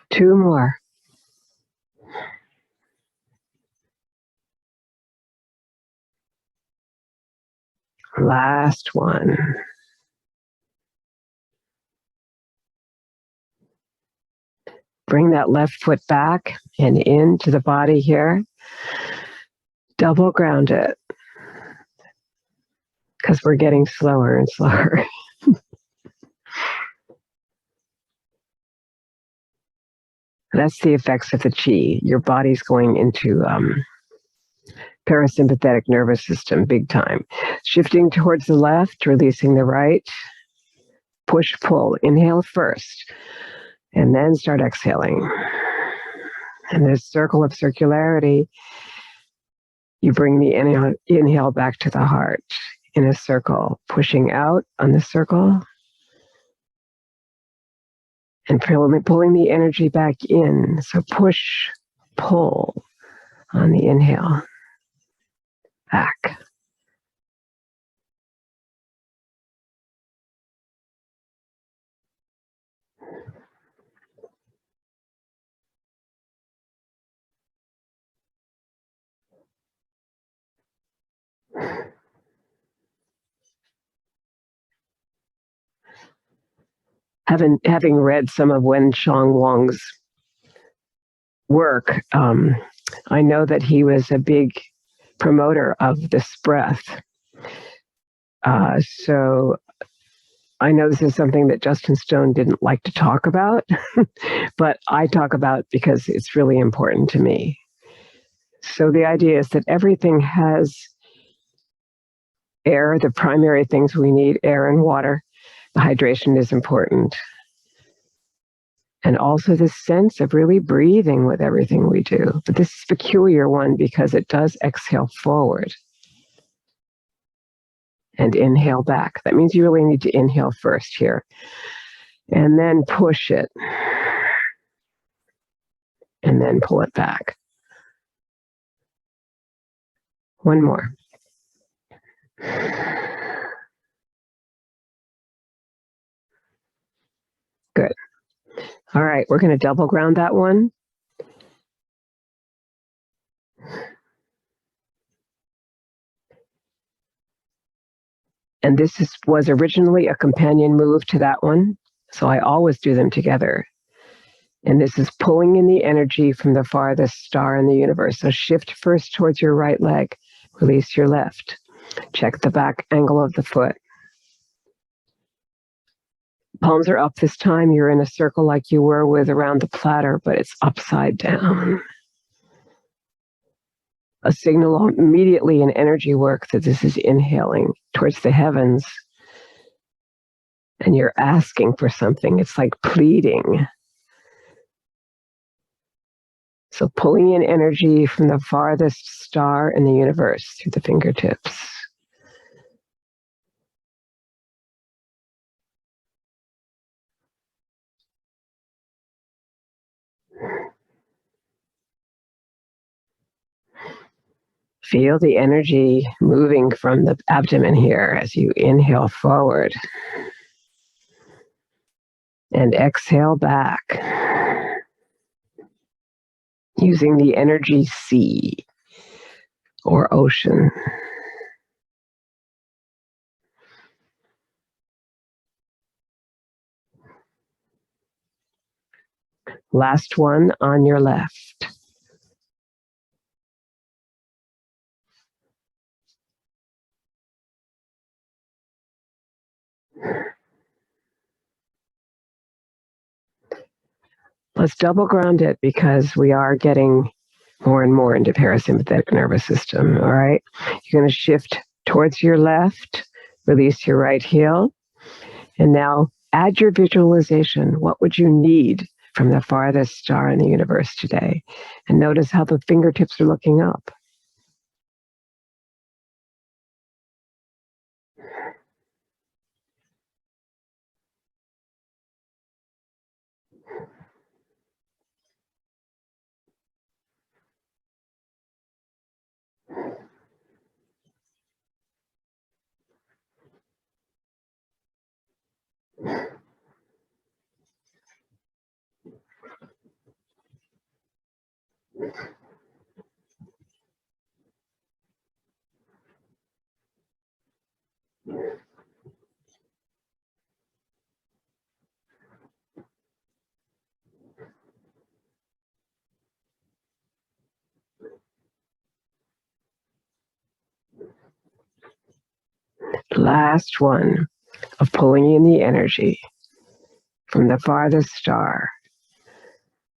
Two more. Last one. Bring that left foot back and into the body here. Double ground it. because we're getting slower and slower. That's the effects of the chi. Your body's going into parasympathetic nervous system, big time. Shifting towards the left, releasing the right. Push, pull. Inhale first, and then start exhaling. And this circle of circularity, you bring the inhale back to the heart in a circle, pushing out on the circle, and pulling the energy back in. So push, pull on the inhale, back. Having read some of Wen Shang Wang's work, I know that he was a big promoter of this breath. So I know this is something that Justin Stone didn't like to talk about, but I talk about because it's really important to me. So the idea is that everything has air, the primary things we need, air and water. The hydration is important. And also this sense of really breathing with everything we do. But this is a peculiar one because it does exhale forward and inhale back. That means you really need to inhale first here. And then push it. And then pull it back. One more. Good. All right, we're going to double ground that one. And this was originally a companion move to that one. So I always do them together. And this is pulling in the energy from the farthest star in the universe. So shift first towards your right leg. Release your left. Check the back angle of the foot. Palms are up this time. You're in a circle like you were with around the platter, but it's upside down. A signal immediately in energy work that this is inhaling towards the heavens. And you're asking for something. It's like pleading. So pulling in energy from the farthest star in the universe through the fingertips. Feel the energy moving from the abdomen here as you inhale forward. And exhale back. Using the energy sea or ocean. Last one on your left. Let's double ground it because we are getting more and more into parasympathetic nervous system, all right? You're going to shift towards your left, release your right heel, and now add your visualization. What would you need from the farthest star in the universe today? And notice how the fingertips are looking up. Last one of pulling in the energy from the farthest star.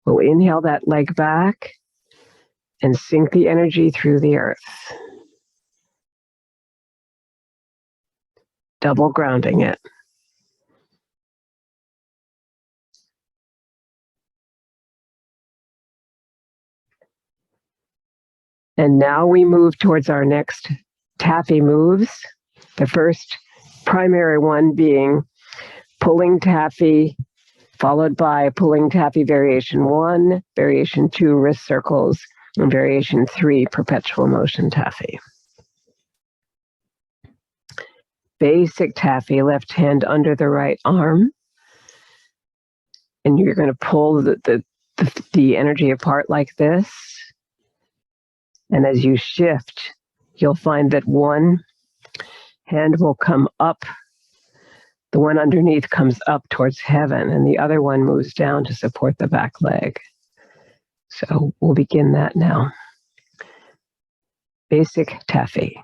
We'll inhale that leg back and sink the energy through the earth. Double grounding it. And now we move towards our next taffy moves. The first primary one being pulling taffy, followed by pulling taffy variation 1, variation 2, wrist circles, and variation 3, perpetual motion taffy. Basic taffy, left hand under the right arm. And you're going to pull the energy apart like this. And as you shift, you'll find that one hand will come up. The one underneath comes up towards heaven, and the other one moves down to support the back leg. So we'll begin that now. Basic taffy.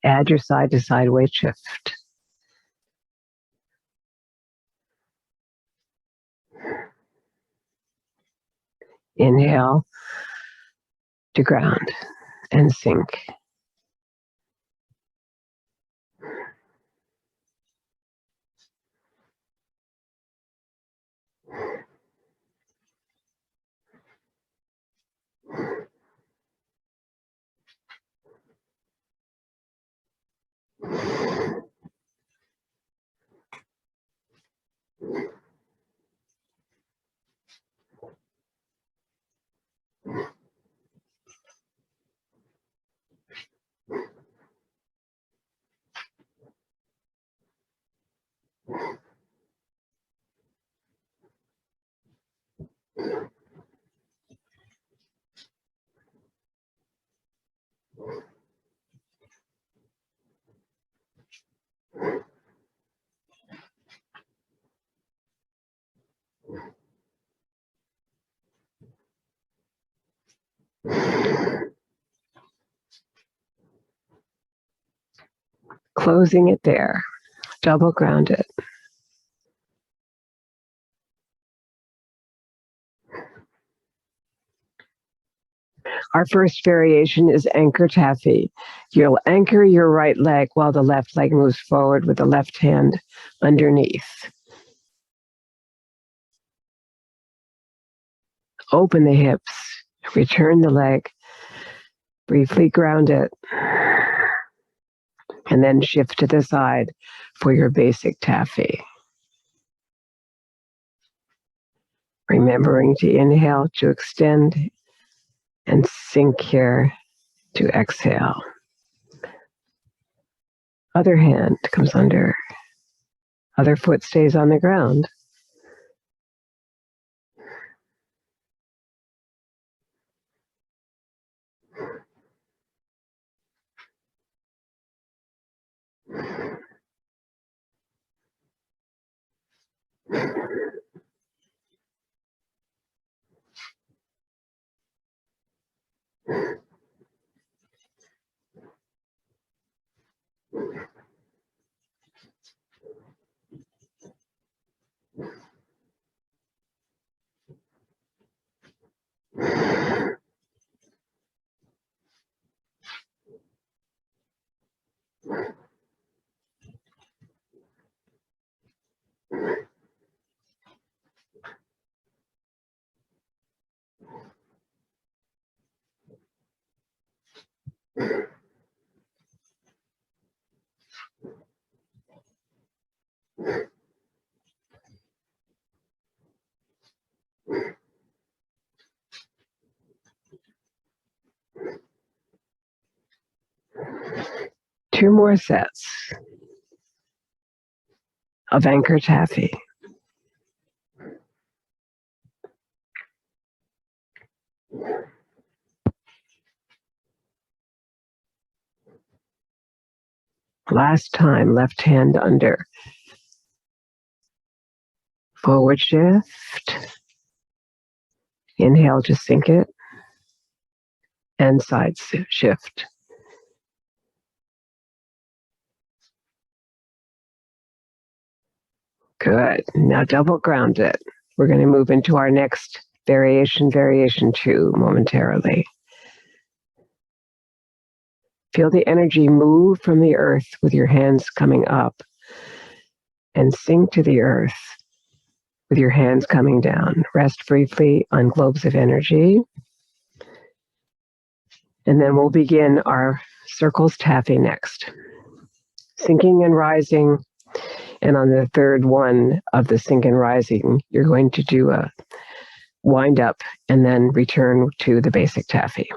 Add your side to side weight shift. Inhale to ground and sink. Closing it there. Double ground it. Our first variation is anchor taffy. You'll anchor your right leg while the left leg moves forward with the left hand underneath. Open the hips, return the leg, briefly ground it, and then shift to the side for your basic taffy. Remembering to inhale to extend and sink here to exhale. Other hand comes under. Other foot stays on the ground. Two more sets of anchor taffy. Last time, left hand under. Forward shift. Inhale to sink it. and side shift. Good. Now double ground it. We're going to move into our next variation 2 momentarily. Feel the energy move from the earth with your hands coming up, and sink to the earth with your hands coming down. Rest briefly on globes of energy. And then we'll begin our circles tapping next. Sinking and rising. And on the third one of the sink and rising, you're going to do a wind up and then return to the basic taffy.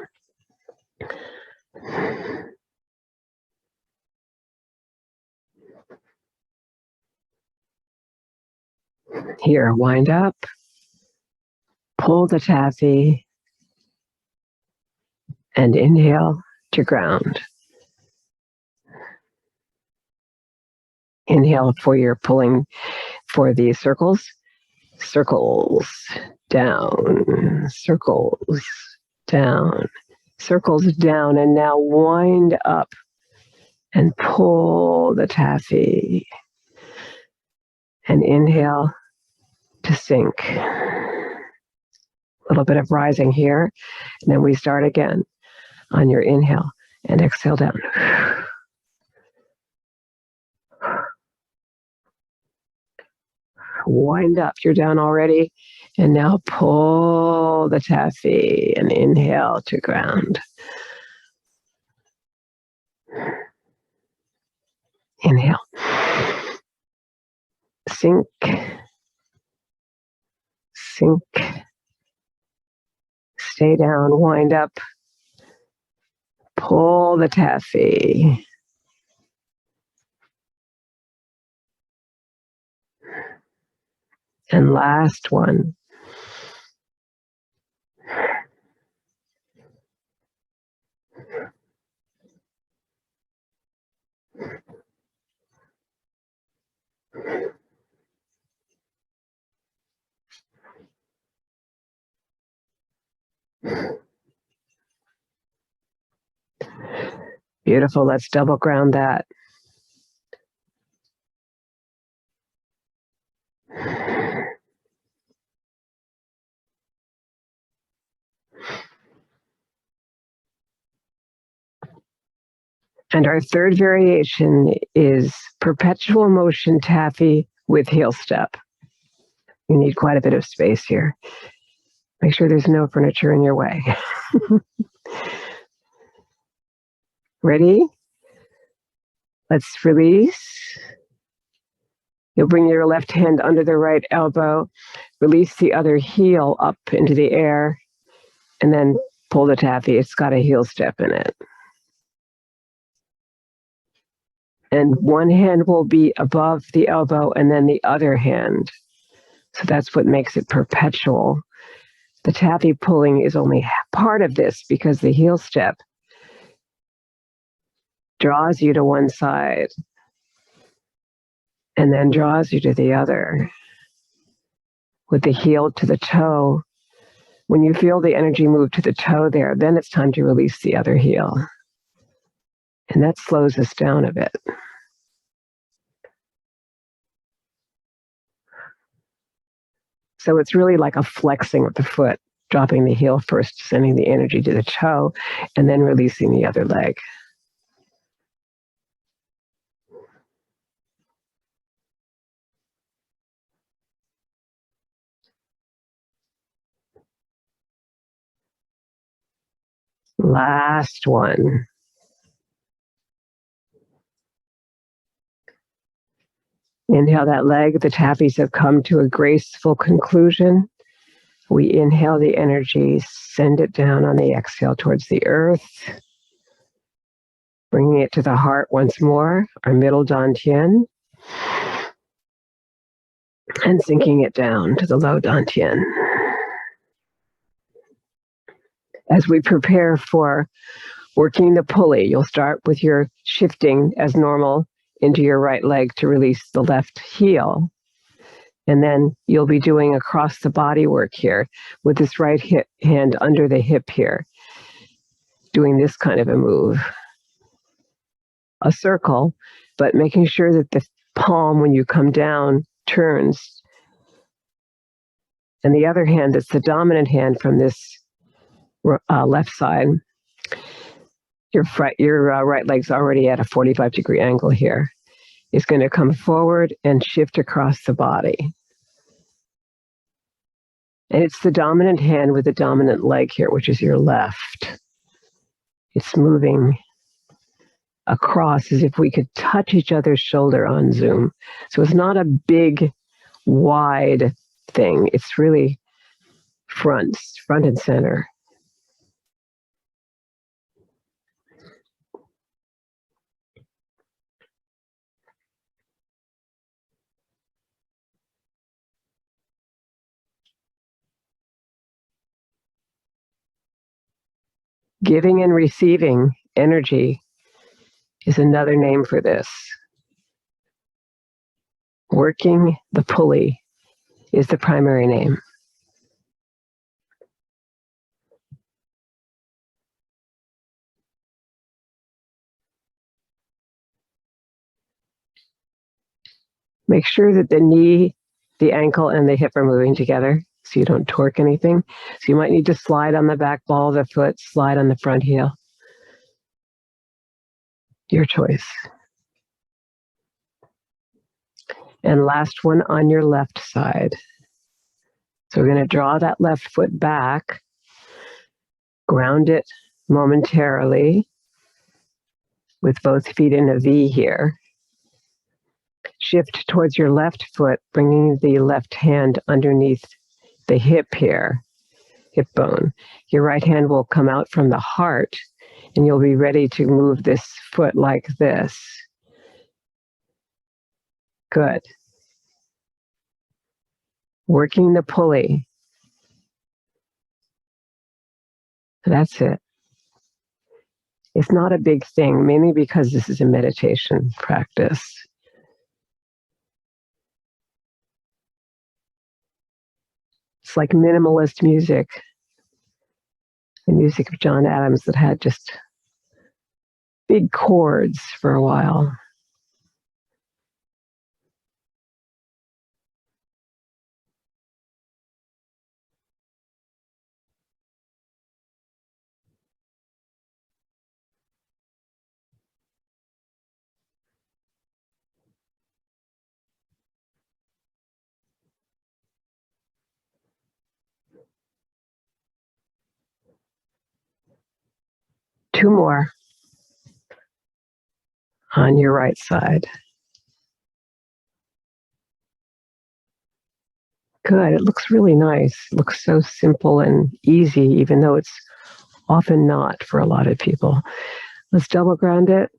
Here, wind up, pull the taffy, and inhale to ground. Inhale for your pulling for the circles. Circles down, circles down, circles down, and now wind up and pull the taffy. And inhale to sink. A little bit of rising here, and then we start again on your inhale and exhale down. Wind up, you're down already, and now pull the taffy and inhale to ground. Inhale. Sink. Sink. Stay down, wind up. Pull the taffy. And last one. Beautiful. Let's double ground that. And our third variation is perpetual motion taffy with heel step. You need quite a bit of space here. Make sure there's no furniture in your way. Ready? Let's release. You'll bring your left hand under the right elbow, release the other heel up into the air, and then pull the taffy. It's got a heel step in it. And one hand will be above the elbow and then the other hand. So that's what makes it perpetual. The taffy pulling is only part of this because the heel step draws you to one side and then draws you to the other with the heel to the toe. When you feel the energy move to the toe there, then it's time to release the other heel. And that slows us down a bit. So it's really like a flexing with the foot, dropping the heel first, sending the energy to the toe, and then releasing the other leg. Last one. Inhale that leg. The taffies have come to a graceful conclusion. We inhale the energy, send it down on the exhale towards the earth, bringing it to the heart once more, our middle dantian, and sinking it down to the low dantian. As we prepare for working the pulley, you'll start with your shifting as normal into your right leg to release the left heel. And then you'll be doing across the body work here with this right hand under the hip here. doing this kind of a move. A circle, but making sure that the palm, when you come down, turns. And the other hand, that's the dominant hand from this left side, your right leg's already at a 45-degree angle here, is going to come forward and shift across the body. And it's the dominant hand with the dominant leg here, which is your left. It's moving across as if we could touch each other's shoulder on Zoom. So it's not a big, wide thing. It's really front and center. Giving and receiving energy is another name for this. Working the pulley is the primary name. Make sure that the knee, the ankle, and the hip are moving together so you don't torque anything. So you might need to slide on the back ball of the foot, slide on the front heel. Your choice. And last one on your left side. So we're going to draw that left foot back, ground it momentarily with both feet in a V here. Shift towards your left foot, bringing the left hand underneath the hip here, hip bone. Your right hand will come out from the heart, and you'll be ready to move this foot like this. Good. Working the pulley. That's it. It's not a big thing, mainly because this is a meditation practice. It's like minimalist music, the music of John Adams that had just big chords for a while. Two more on your right side. Good. It looks really nice. It looks so simple and easy, even though it's often not for a lot of people. Let's double ground it.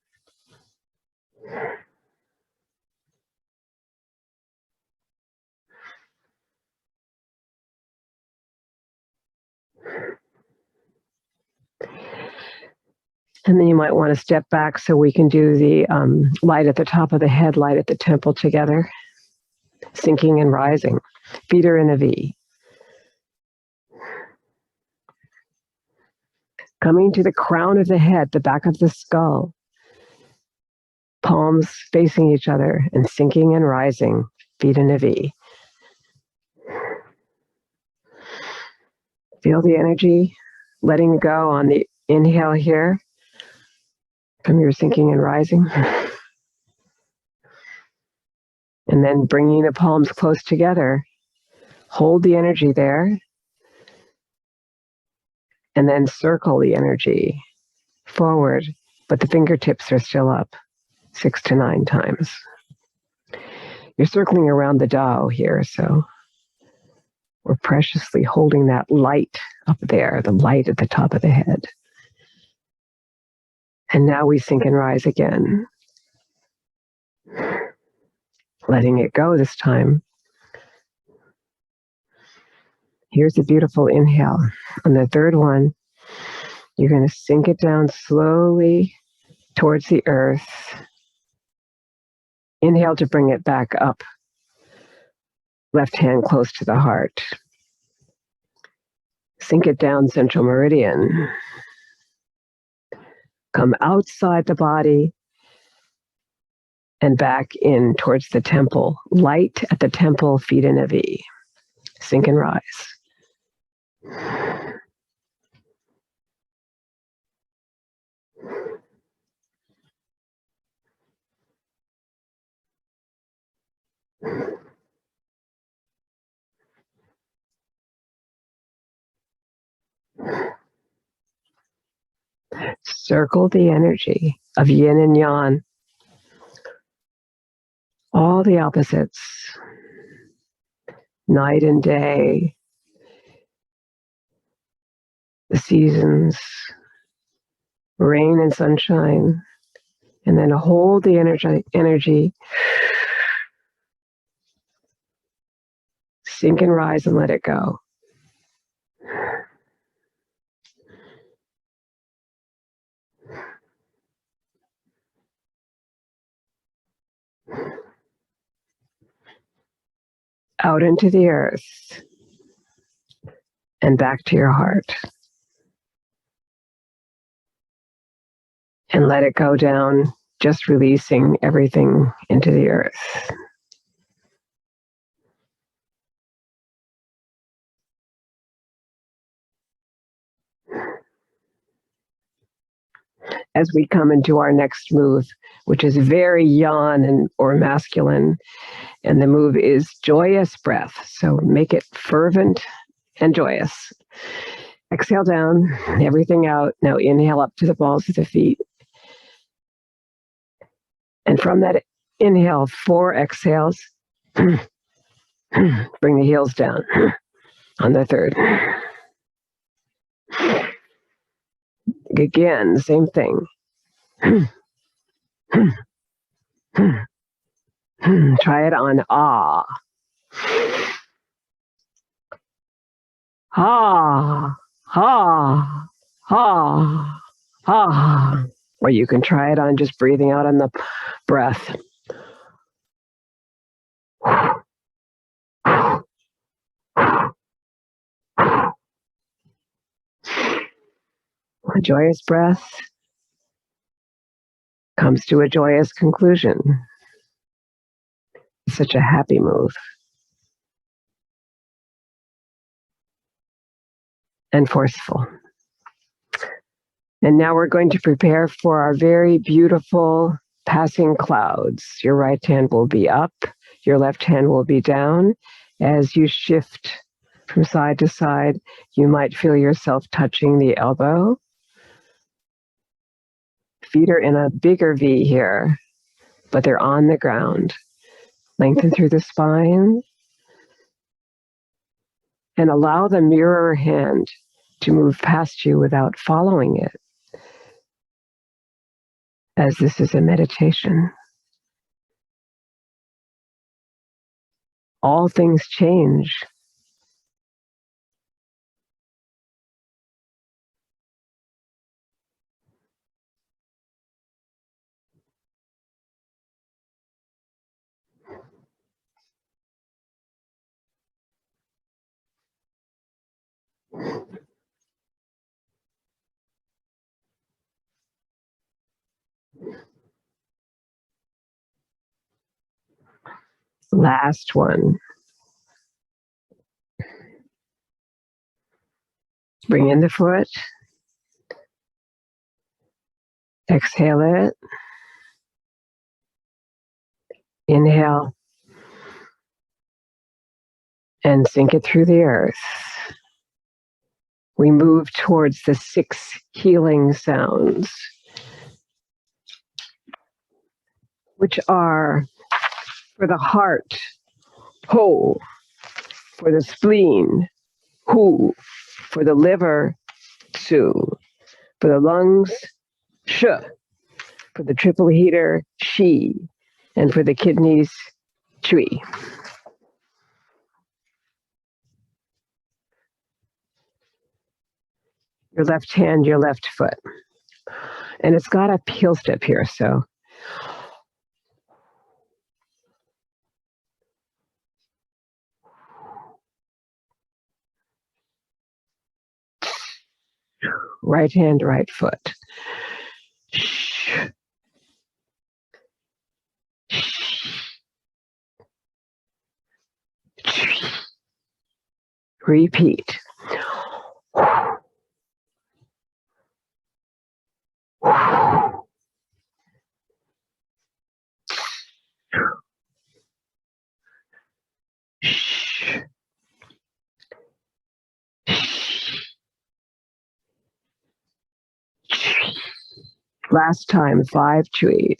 And then you might want to step back so we can do the light at the top of the head, light at the temple together. Sinking and rising. Feet are in a V. Coming to the crown of the head, the back of the skull. Palms facing each other and sinking and rising. Feet in a V. Feel the energy letting go on the inhale here from your sinking and rising. And then bringing the palms close together. Hold the energy there. And then circle the energy forward, but the fingertips are still up 6 to 9 times. You're circling around the Tao here, so we're preciously holding that light up there, the light at the top of the head. And now we sink and rise again. Letting it go this time. Here's a beautiful inhale. On the third one, you're going to sink it down slowly towards the earth. Inhale to bring it back up. Left hand close to the heart. Sink it down central meridian. Come outside the body and back in towards the temple. Light at the temple, feet in a V. Sink and rise. Circle the energy of yin and yang. All the opposites. Night and day. The seasons. Rain and sunshine. And then hold the energy. Sink and rise and let it go. Out into the earth and back to your heart. And let it go down, just releasing everything into the earth. As we come into our next move, which is very yang or masculine, and the move is joyous breath. So make it fervent and joyous. Exhale down, everything out. Now inhale up to the balls of the feet. And from that inhale, 4 exhales. Bring the heels down on the third. Again, same thing. Try it on ah. Ha, ha, ha, ha. Or you can try it on just breathing out on the breath. A joyous breath comes to a joyous conclusion. It's such a happy move. And forceful. And now we're going to prepare for our very beautiful passing clouds. Your right hand will be up, your left hand will be down. As you shift from side to side, you might feel yourself touching the elbow. Feet are in a bigger V here, but they're on the ground. Lengthen through the spine. And allow the mirror hand to move past you without following it, as this is a meditation. All things change. Last one. Bring in the foot. Exhale it. Inhale. And sink it through the earth. We move towards the 6 healing sounds, which are for the heart, ho, for the spleen, hu, for the liver, su, for the lungs, sh, for the triple heater, shi, and for the kidneys, chui. Your left hand, your left foot. And it's got a heel step here, so right hand, right foot. Repeat. Last time, 5 chuis.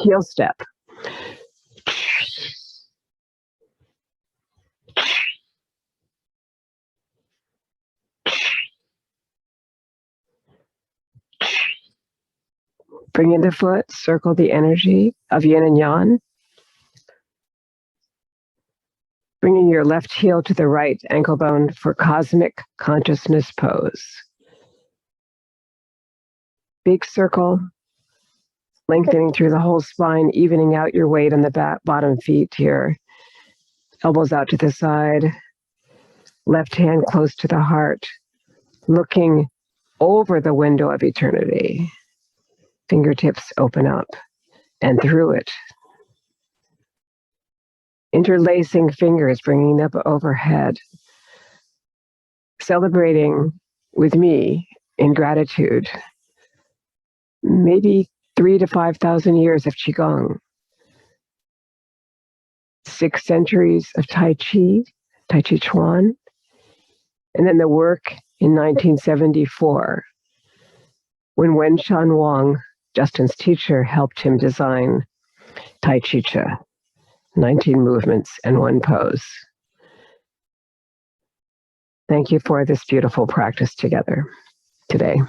Heel step. Bring in the foot, circle the energy of yin and yang. Bringing your left heel to the right ankle bone for cosmic consciousness pose. Big circle, lengthening through the whole spine, evening out your weight on the bottom feet here. Elbows out to the side, left hand close to the heart, looking over the window of eternity. Fingertips open up and through it. Interlacing fingers, bringing up overhead. Celebrating with me in gratitude. Maybe 3,000 to 5,000 years of Qigong. 6 centuries of Tai Chi Chuan. And then the work in 1974, when Wen Shan Wang, Justin's teacher, helped him design T'ai Chi Chih, 19 movements and 1 pose. Thank you for this beautiful practice together today.